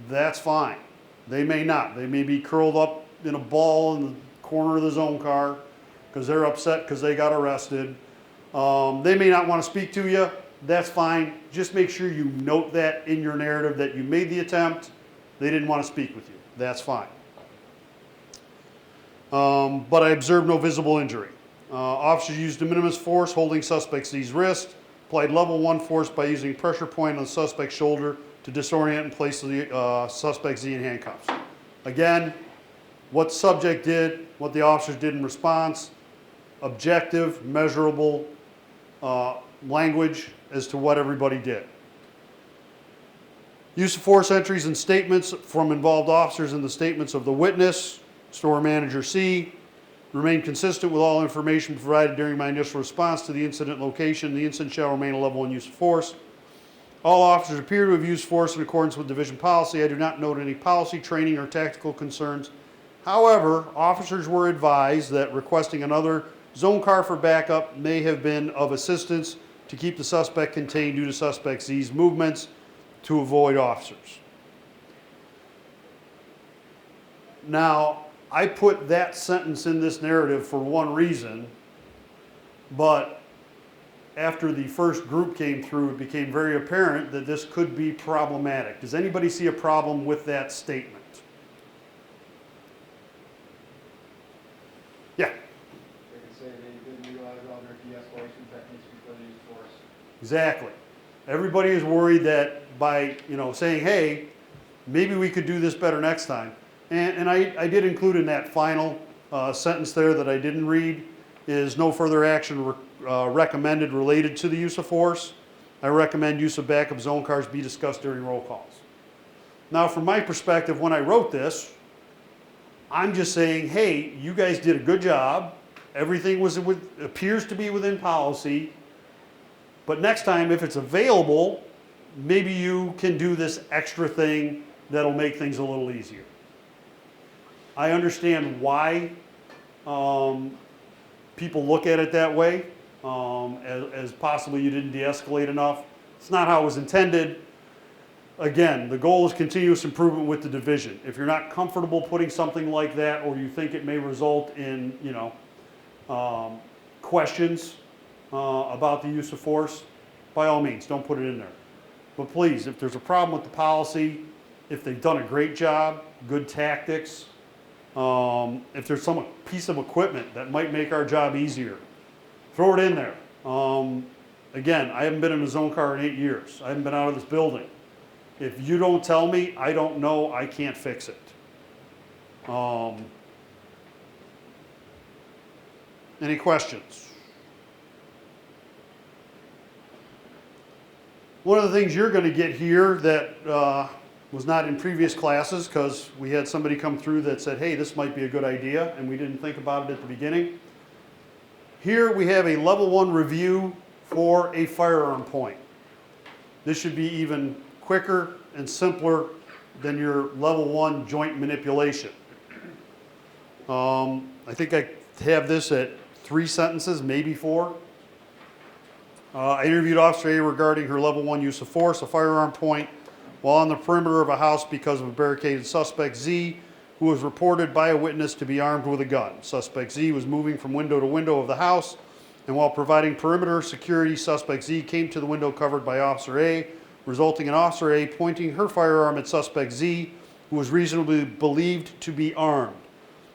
that's fine. They may not. They may be curled up in a ball in the corner of the zone car because they're upset because they got arrested. They may not want to speak to you. That's fine. Just make sure you note that in your narrative that you made the attempt. They didn't want to speak with you. That's fine. But I observed no visible injury. Officers used de minimis force holding suspect Z's wrist. Applied level 1 force by using pressure point on the suspect's shoulder to disorient and place the suspect Z in handcuffs. Again, what the subject did, what the officers did in response, objective, measurable language as to what everybody did. Use of force entries and statements from involved officers in the statements of the witness, store manager C, remain consistent with all information provided during my initial response to the incident location. The incident shall remain a level 1 use of force. All officers appear to have used force in accordance with division policy. I do not note any policy, training, or tactical concerns. However, officers were advised that requesting another zone car for backup may have been of assistance to keep the suspect contained due to suspect Z's movements to avoid officers. Now, I put that sentence in this narrative for one reason, but after the first group came through, it became very apparent that this could be problematic. Does anybody see a problem with that statement? Yeah. They could say they didn't utilize all their de-escalation techniques before they used force. Exactly. Everybody is worried that by saying, hey, maybe we could do this better next time. And I did include in that final sentence there that I didn't read is no further action recommended related to the use of force. I recommend use of backup zone cars be discussed during roll calls. Now, from my perspective, when I wrote this, I'm just saying, hey, you guys did a good job. Everything appears to be within policy. But next time, if it's available, maybe you can do this extra thing that'll make things a little easier. I understand why people look at it that way, as possibly you didn't de-escalate enough. It's not how it was intended. Again, the goal is continuous improvement with the division. If you're not comfortable putting something like that, or you think it may result in, questions about the use of force, by all means, don't put it in there. But please, if there's a problem with the policy, if they've done a great job, good tactics, if there's some piece of equipment that might make our job easier, throw it in there. Again, I haven't been in a zone car in 8 years. I haven't been out of this building. If you don't tell me, I don't know, I can't fix it. Any questions? One of the things you're going to get here that was not in previous classes, because we had somebody come through that said, hey, this might be a good idea, and we didn't think about it at the beginning. Here we have a level 1 review for a firearm point. This should be even quicker and simpler than your level 1 joint manipulation. I think I have this at 3 sentences, maybe 4. I interviewed Officer A regarding her level 1 use of force, a firearm point, while on the perimeter of a house because of a barricaded suspect Z, who was reported by a witness to be armed with a gun. Suspect Z was moving from window to window of the house, and while providing perimeter security, Suspect Z came to the window covered by Officer A, resulting in Officer A pointing her firearm at Suspect Z, who was reasonably believed to be armed.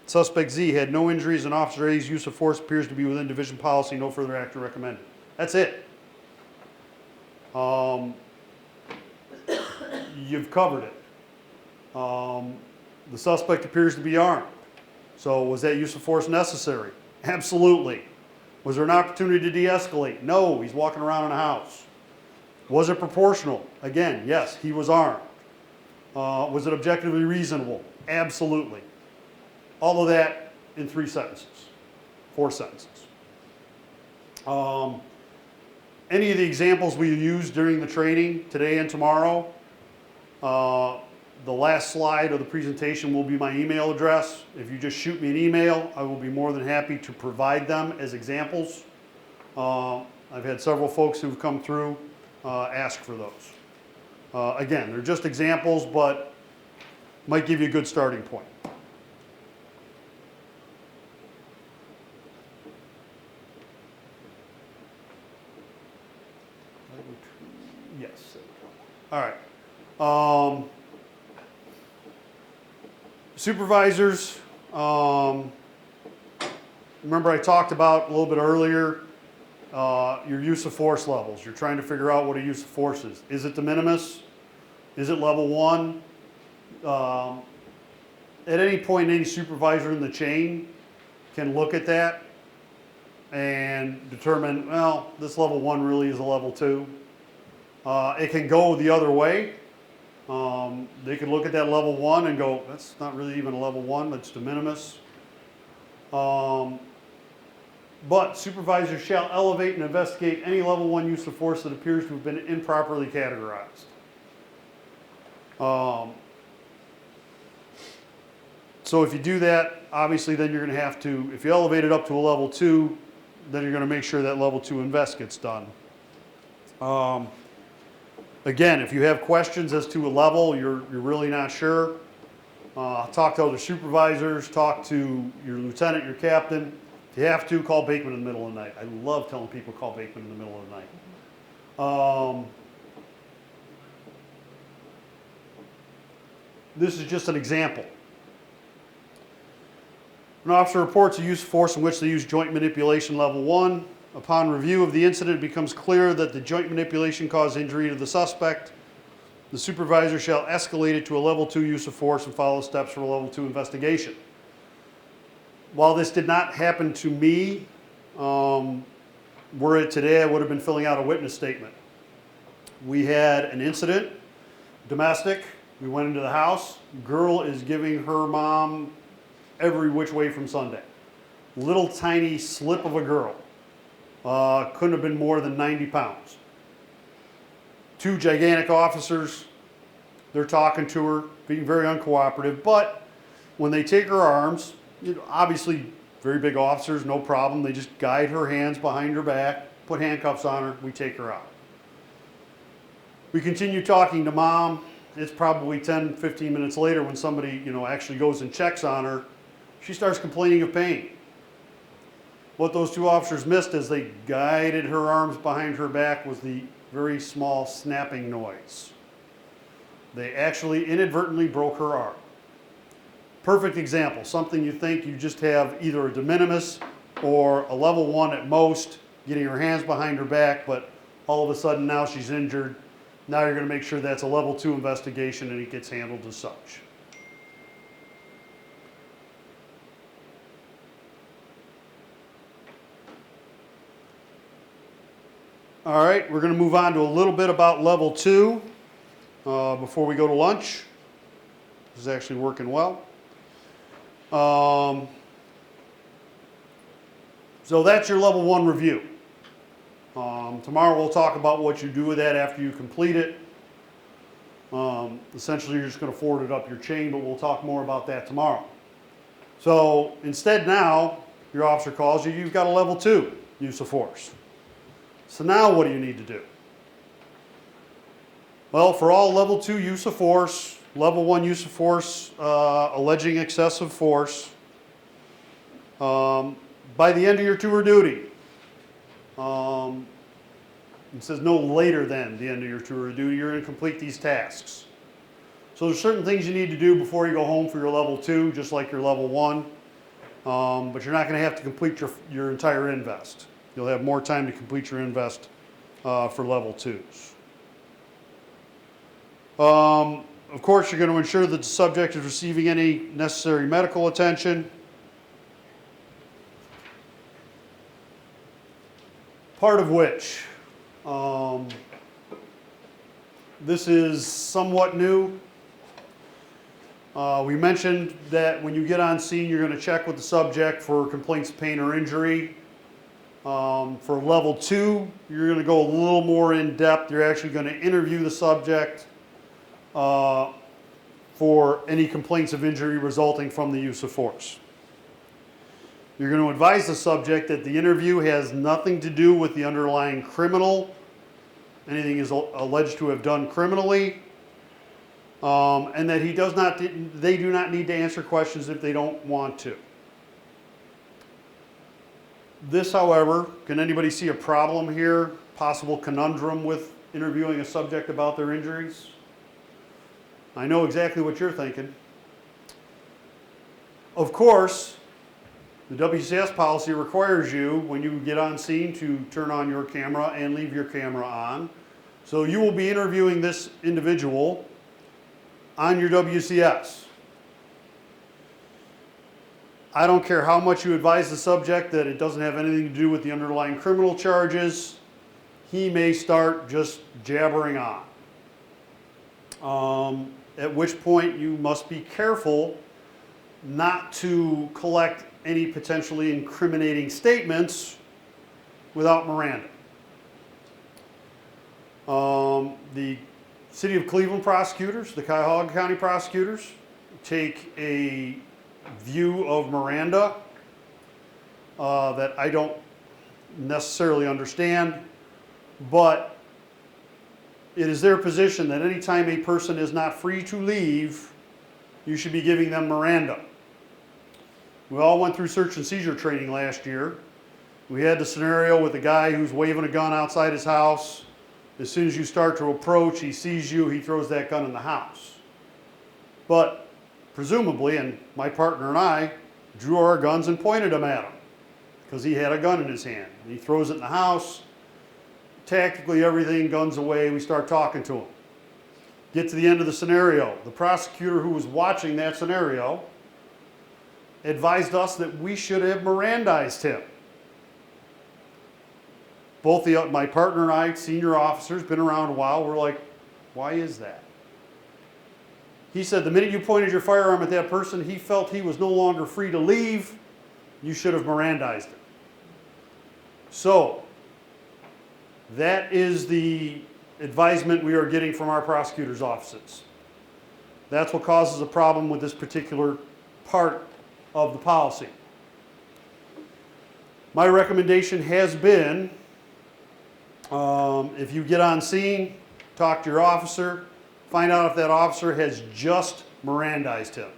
Suspect Z had no injuries, and Officer A's use of force appears to be within division policy. No further action recommended. That's it. You've covered it. The suspect appears to be armed. So was that use of force necessary? Absolutely. Was there an opportunity to de-escalate? No, he's walking around in a house. Was it proportional? Again, yes, he was armed. Was it objectively reasonable? Absolutely. All of that in 3 sentences, 4 sentences. Any of the examples we used during the training today and tomorrow, the last slide of the presentation will be my email address. If you just shoot me an email, I will be more than happy to provide them as examples. I've had several folks who've come through ask for those. Again, they're just examples, but might give you a good starting point. Yes. All right. Supervisors, remember I talked about a little bit earlier your use of force levels. You're trying to figure out what a use of force is. Is it de minimis? Is it level 1? At any point, any supervisor in the chain can look at that and determine, well, this level 1 really is a level 2. It can go the other way. They can look at that level 1 and go, that's not really even a level 1, that's de minimis. But supervisors shall elevate and investigate any level 1 use of force that appears to have been improperly categorized. So if you do that, obviously then you're going to have to, if you elevate it up to a level 2, then you're going to make sure that level 2 invest gets done. Again, if you have questions as to a level, you're really not sure, talk to other supervisors, talk to your lieutenant, your captain. If you have to, call Bakeman in the middle of the night. I love telling people call Bakeman in the middle of the night. This is just an example. An officer reports a use of force in which they use joint manipulation level 1. Upon review of the incident, it becomes clear that the joint manipulation caused injury to the suspect. The supervisor shall escalate it to a level 2 use of force and follow steps for a level 2 investigation. While this did not happen to me, were it today, I would have been filling out a witness statement. We had an incident, domestic. We went into the house. Girl is giving her mom every which way from Sunday. Little tiny slip of a girl. Couldn't have been more than 90 pounds. 2 gigantic officers, they're talking to her, being very uncooperative, but when they take her arms, obviously very big officers, no problem. They just guide her hands behind her back, put handcuffs on her, we take her out. We continue talking to mom. It's probably 10, 15 minutes later when somebody, actually goes and checks on her. She starts complaining of pain. What those two officers missed as they guided her arms behind her back was the very small snapping noise. They actually inadvertently broke her arm. Perfect example, something you think you just have either a de minimis or a level 1 at most, getting her hands behind her back, but all of a sudden now she's injured. Now you're going to make sure that's a level 2 investigation and it gets handled as such. All right, we're going to move on to a little bit about level 2 before we go to lunch. This is actually working well. So that's your level 1 review. Tomorrow we'll talk about what you do with that after you complete it. Essentially you're just going to forward it up your chain, but we'll talk more about that tomorrow. So instead now, your officer calls you, you've got a level 2 use of force. So now what do you need to do? Well, for all level 2 use of force, level 1 use of force alleging excessive force, by the end of your tour of duty, it says no later than the end of your tour of duty, you're going to complete these tasks. So there's certain things you need to do before you go home for your level 2, just like your level 1, but you're not going to have to complete your entire invest. You'll have more time to complete your invest for level 2s. Of course, you're going to ensure that the subject is receiving any necessary medical attention. Part of which, this is somewhat new. We mentioned that when you get on scene, you're going to check with the subject for complaints of pain or injury. For level 2, you're going to go a little more in depth. You're actually going to interview the subject for any complaints of injury resulting from the use of force. You're going to advise the subject that the interview has nothing to do with the underlying criminal, anything is alleged to have done criminally, and that they do not need to answer questions if they don't want to. This, however, can anybody see a problem here, possible conundrum with interviewing a subject about their injuries? I know exactly what you're thinking. Of course, the WCS policy requires you, when you get on scene, to turn on your camera and leave your camera on. So you will be interviewing this individual on your WCS. I don't care how much you advise the subject that it doesn't have anything to do with the underlying criminal charges, he may start just jabbering on. At which point you must be careful not to collect any potentially incriminating statements without Miranda. The City of Cleveland prosecutors, the Cuyahoga County prosecutors, take a view of Miranda that I don't necessarily understand, but it is their position that anytime a person is not free to leave, you should be giving them Miranda. We all went through search and seizure training last year. We had the scenario with a guy who's waving a gun outside his house. As soon as you start to approach, he sees you, he throws that gun in the house. But presumably, and my partner and I drew our guns and pointed them at him because he had a gun in his hand. He throws it in the house. Tactically, everything, guns away, we start talking to him. Get to the end of the scenario. The prosecutor who was watching that scenario advised us that we should have Mirandized him. Both my partner and I, senior officers, been around a while, we're like, why is that? He said the minute you pointed your firearm at that person, he felt he was no longer free to leave. You should have Mirandized him. So, that is the advisement we are getting from our prosecutors' offices. That's what causes a problem with this particular part of the policy. My recommendation has been, if you get on scene, talk to your officer, find out if that officer has just Mirandized him.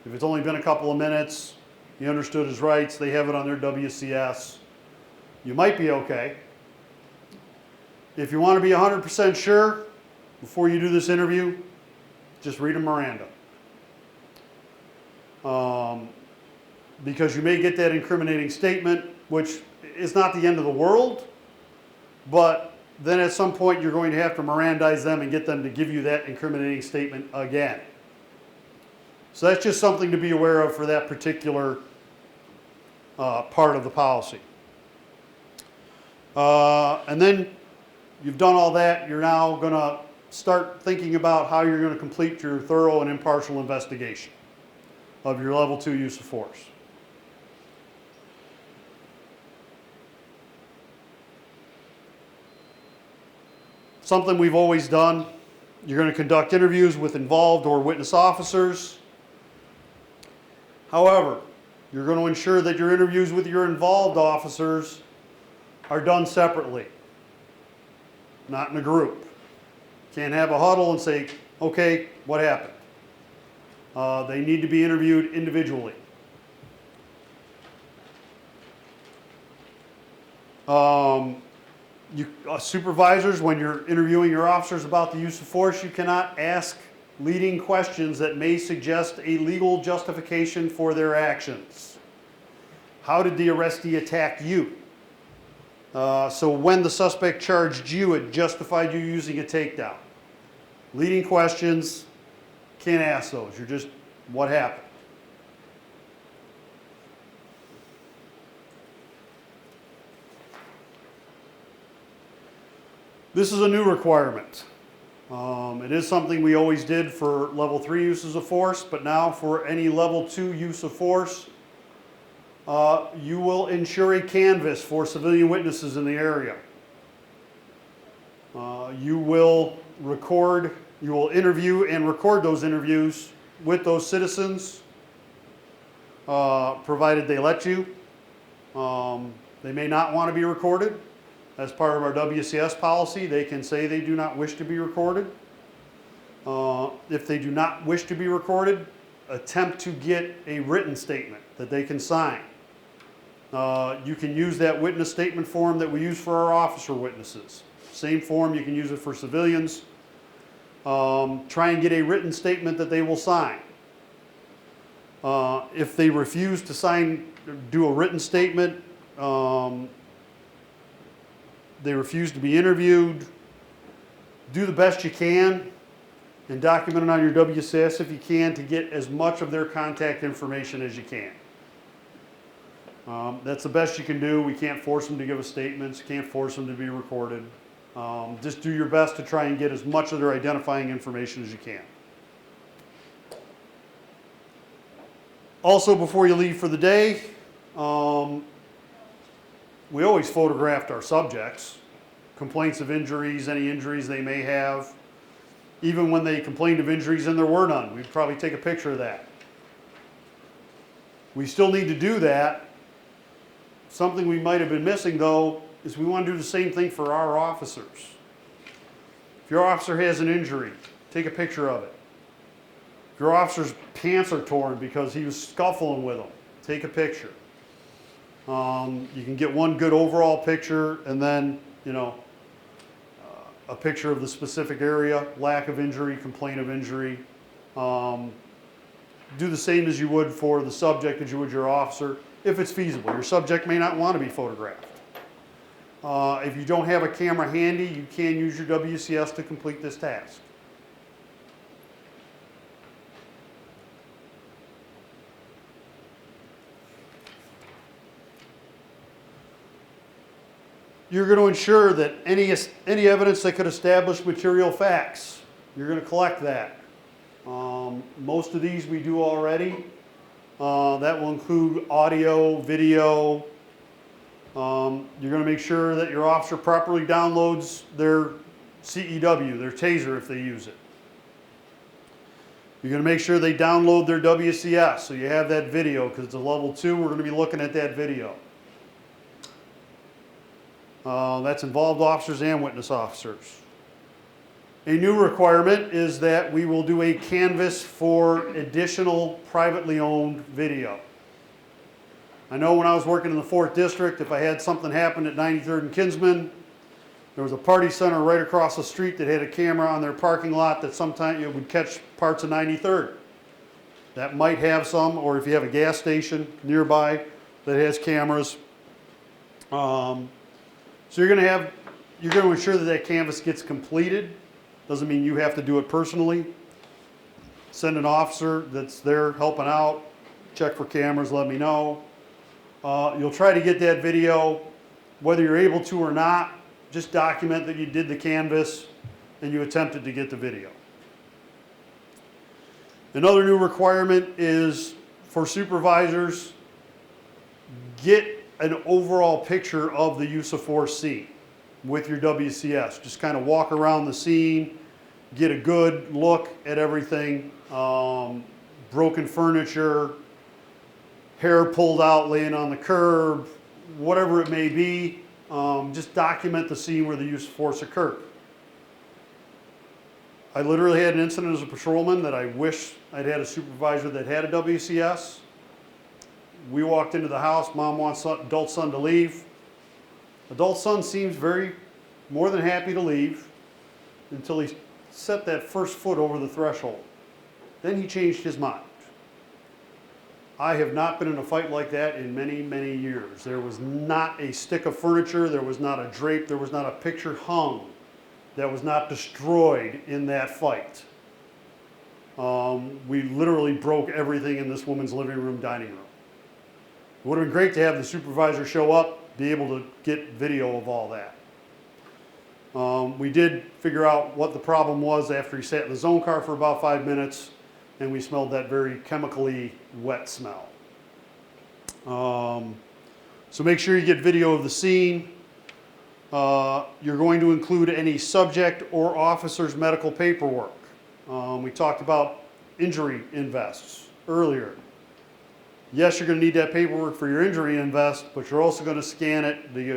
If it's only been a couple of minutes, he understood his rights, they have it on their WCS, you might be okay. If you want to be 100% sure, before you do this interview, just read a Miranda. Because you may get that incriminating statement, which is not the end of the world, but then at some point you're going to have to Mirandize them and get them to give you that incriminating statement again. So that's just something to be aware of for that particular part of the policy. And then you've done all that, you're now going to start thinking about how you're going to complete your thorough and impartial investigation of your level 2 use of force. Something we've always done, you're going to conduct interviews with involved or witness officers. However, you're going to ensure that your interviews with your involved officers are done separately, not in a group. Can't have a huddle and say, okay, what happened? They need to be interviewed individually. Supervisors, when you're interviewing your officers about the use of force, you cannot ask leading questions that may suggest a legal justification for their actions. How did the arrestee attack you? So when the suspect charged you, it justified you using a takedown. Leading questions, can't ask those. You're just, what happened? This is a new requirement. It is something we always did for level 3 uses of force, but now for any level 2 use of force, you will ensure a canvass for civilian witnesses in the area. You will interview and record those interviews with those citizens, provided they let you. They may not want to be recorded. As part of our WCS policy, they can say they do not wish to be recorded. If they do not wish to be recorded, attempt to get a written statement that they can sign. You can use that witness statement form that we use for our officer witnesses. Same form, you can use it for civilians. Try and get a written statement that they will sign. If they refuse to sign, do a written statement, they refuse to be interviewed, do the best you can and document it on your WCS if you can to get as much of their contact information as you can. That's the best you can do. We can't force them to give us statements, can't force them to be recorded. Just do your best to try and get as much of their identifying information as you can. Also, before you leave for the day, we always photographed our subjects, complaints of injuries, any injuries they may have. Even when they complained of injuries and there were none, we'd probably take a picture of that. We still need to do that. Something we might have been missing, though, is we want to do the same thing for our officers. If your officer has an injury, take a picture of it. If your officer's pants are torn because he was scuffling with them, take a picture. You can get one good overall picture and then, a picture of the specific area, lack of injury, complaint of injury. Do the same as you would for the subject as you would your officer, if it's feasible. Your subject may not want to be photographed. If you don't have a camera handy, you can use your WCS to complete this task. You're going to ensure that any evidence that could establish material facts, you're going to collect that. Most of these we do already. That will include audio, video. You're going to make sure that your officer properly downloads their CEW, their taser if they use it. You're going to make sure they download their WCS so you have that video because it's a level 2, we're going to be looking at that video. That's involved officers and witness officers. A new requirement is that we will do a canvas for additional privately owned video. I know when I was working in the 4th District, if I had something happen at 93rd and Kinsman, there was a party center right across the street that had a camera on their parking lot that sometimes it would catch parts of 93rd. That might have some, or if you have a gas station nearby that has cameras. So you're going to ensure that that canvas gets completed. Doesn't mean you have to do it personally. Send an officer that's there helping out, check for cameras, let me know. You'll try to get that video, whether you're able to or not, just document that you did the canvas and you attempted to get the video. Another new requirement is for supervisors, get an overall picture of the use of force scene with your WCS. Just kind of walk around the scene, get a good look at everything, broken furniture, hair pulled out laying on the curb, whatever it may be, just document the scene where the use of force occurred. I literally had an incident as a patrolman that I wish I'd had a supervisor that had a WCS. We walked into the house, mom wants adult son to leave. Adult son seems more than happy to leave until he set that first foot over the threshold. Then he changed his mind. I have not been in a fight like that in many, many years. There was not a stick of furniture, there was not a drape, there was not a picture hung that was not destroyed in that fight. We literally broke everything in this woman's living room, dining room. It would have been great to have the supervisor show up, be able to get video of all that. We did figure out what the problem was after he sat in the zone car for about 5 minutes, and we smelled that very chemically wet smell. So make sure you get video of the scene. You're going to include any subject or officer's medical paperwork. We talked about injury invests earlier. Yes, you're going to need that paperwork for your injury invest, but you're also going to scan it, the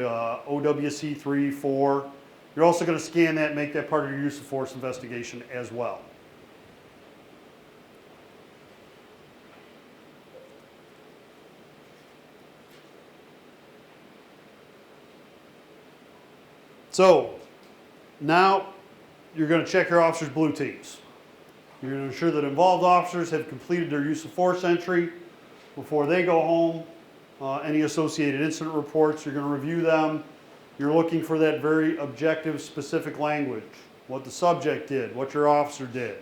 OWC 3, 4. You're also going to scan that and make that part of your use of force investigation as well. So now you're going to check your officers' blue teams. You're going to ensure that involved officers have completed their use of force entry before they go home. Any associated incident reports, you're going to review them. You're looking for that very objective, specific language. What the subject did, what your officer did.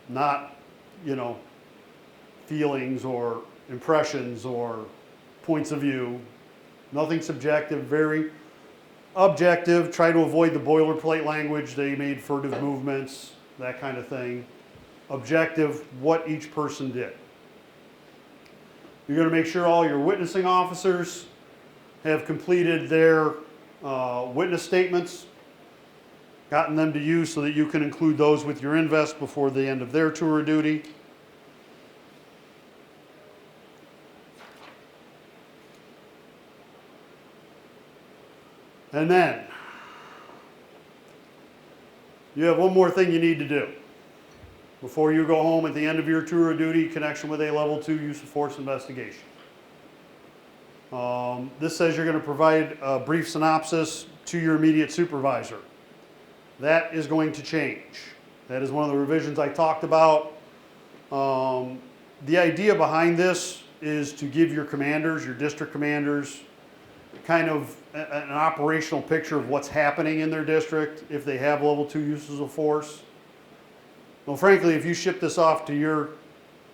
Not, feelings or impressions or points of view. Nothing subjective, very objective. Try to avoid the boilerplate language. They made furtive movements, that kind of thing. Objective, what each person did. You're going to make sure all your witnessing officers have completed their witness statements, gotten them to you so that you can include those with your invest before the end of their tour of duty. And then, you have one more thing you need to do before you go home at the end of your tour of duty in connection with a level 2 use of force investigation. This says you're going to provide a brief synopsis to your immediate supervisor. That is going to change. That is one of the revisions I talked about. The idea behind this is to give your commanders, your district commanders, kind of an operational picture of what's happening in their district if they have level 2 uses of force. Well, frankly, if you ship this off to your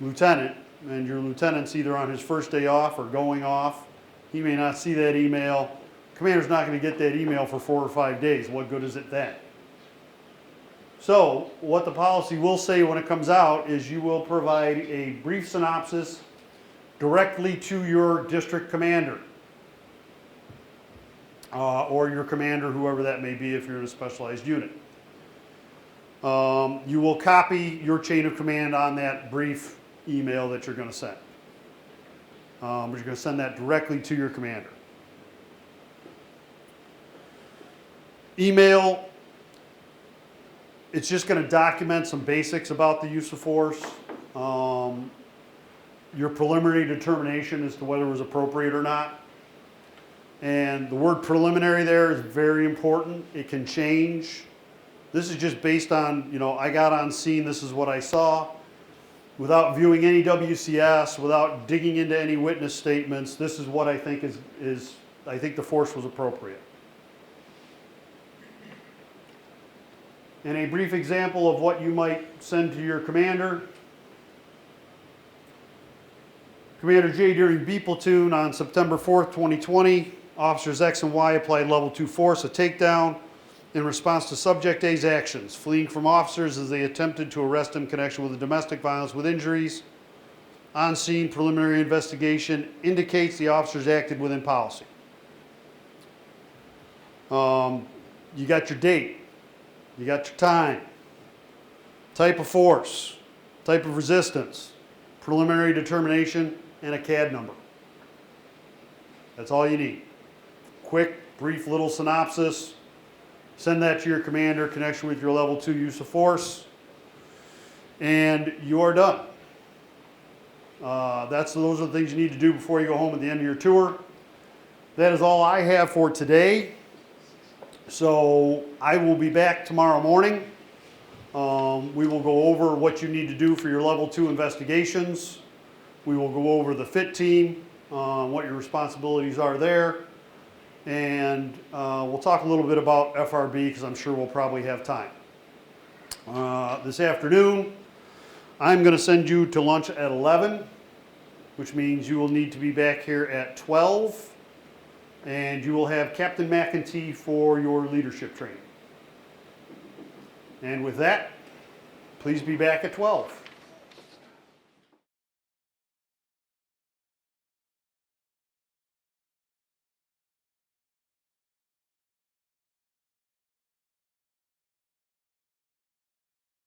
lieutenant, and your lieutenant's either on his first day off or going off, he may not see that email. Commander's not going to get that email for 4 or 5 days. What good is it then? So, what the policy will say when it comes out is you will provide a brief synopsis directly to your district commander. Or your commander, whoever that may be if you're in a specialized unit. You will copy your chain of command on that brief email that you're going to send. But you're going to send that directly to your commander. email, it's just going to document some basics about the use of force. Your preliminary determination as to whether it was appropriate or not. And the word preliminary there is very important. It can change. This is just based on, I got on scene, this is what I saw. Without viewing any WCS, without digging into any witness statements, this is what I think I think the force was appropriate. And a brief example of what you might send to your commander. Commander J, during B platoon on September 4th, 2020, officers X and Y applied level 2 force, a takedown, in response to subject A's actions, fleeing from officers as they attempted to arrest him in connection with a domestic violence with injuries. On scene, preliminary investigation indicates the officers acted within policy. You got your date, you got your time, type of force, type of resistance, preliminary determination, and a CAD number. That's all you need. Quick, brief little synopsis. Send that to your commander in connection with your level 2 use of force, and you are done. Those are the things you need to do before you go home at the end of your tour. That is all I have for today. So I will be back tomorrow morning. We will go over what you need to do for your level 2 investigations. We will go over the FIT team, what your responsibilities are there. And we'll talk a little bit about FRB because I'm sure we'll probably have time. This afternoon, I'm going to send you to lunch at 11, which means you will need to be back here at 12. And you will have Captain McEntee for your leadership training. And with that, please be back at 12.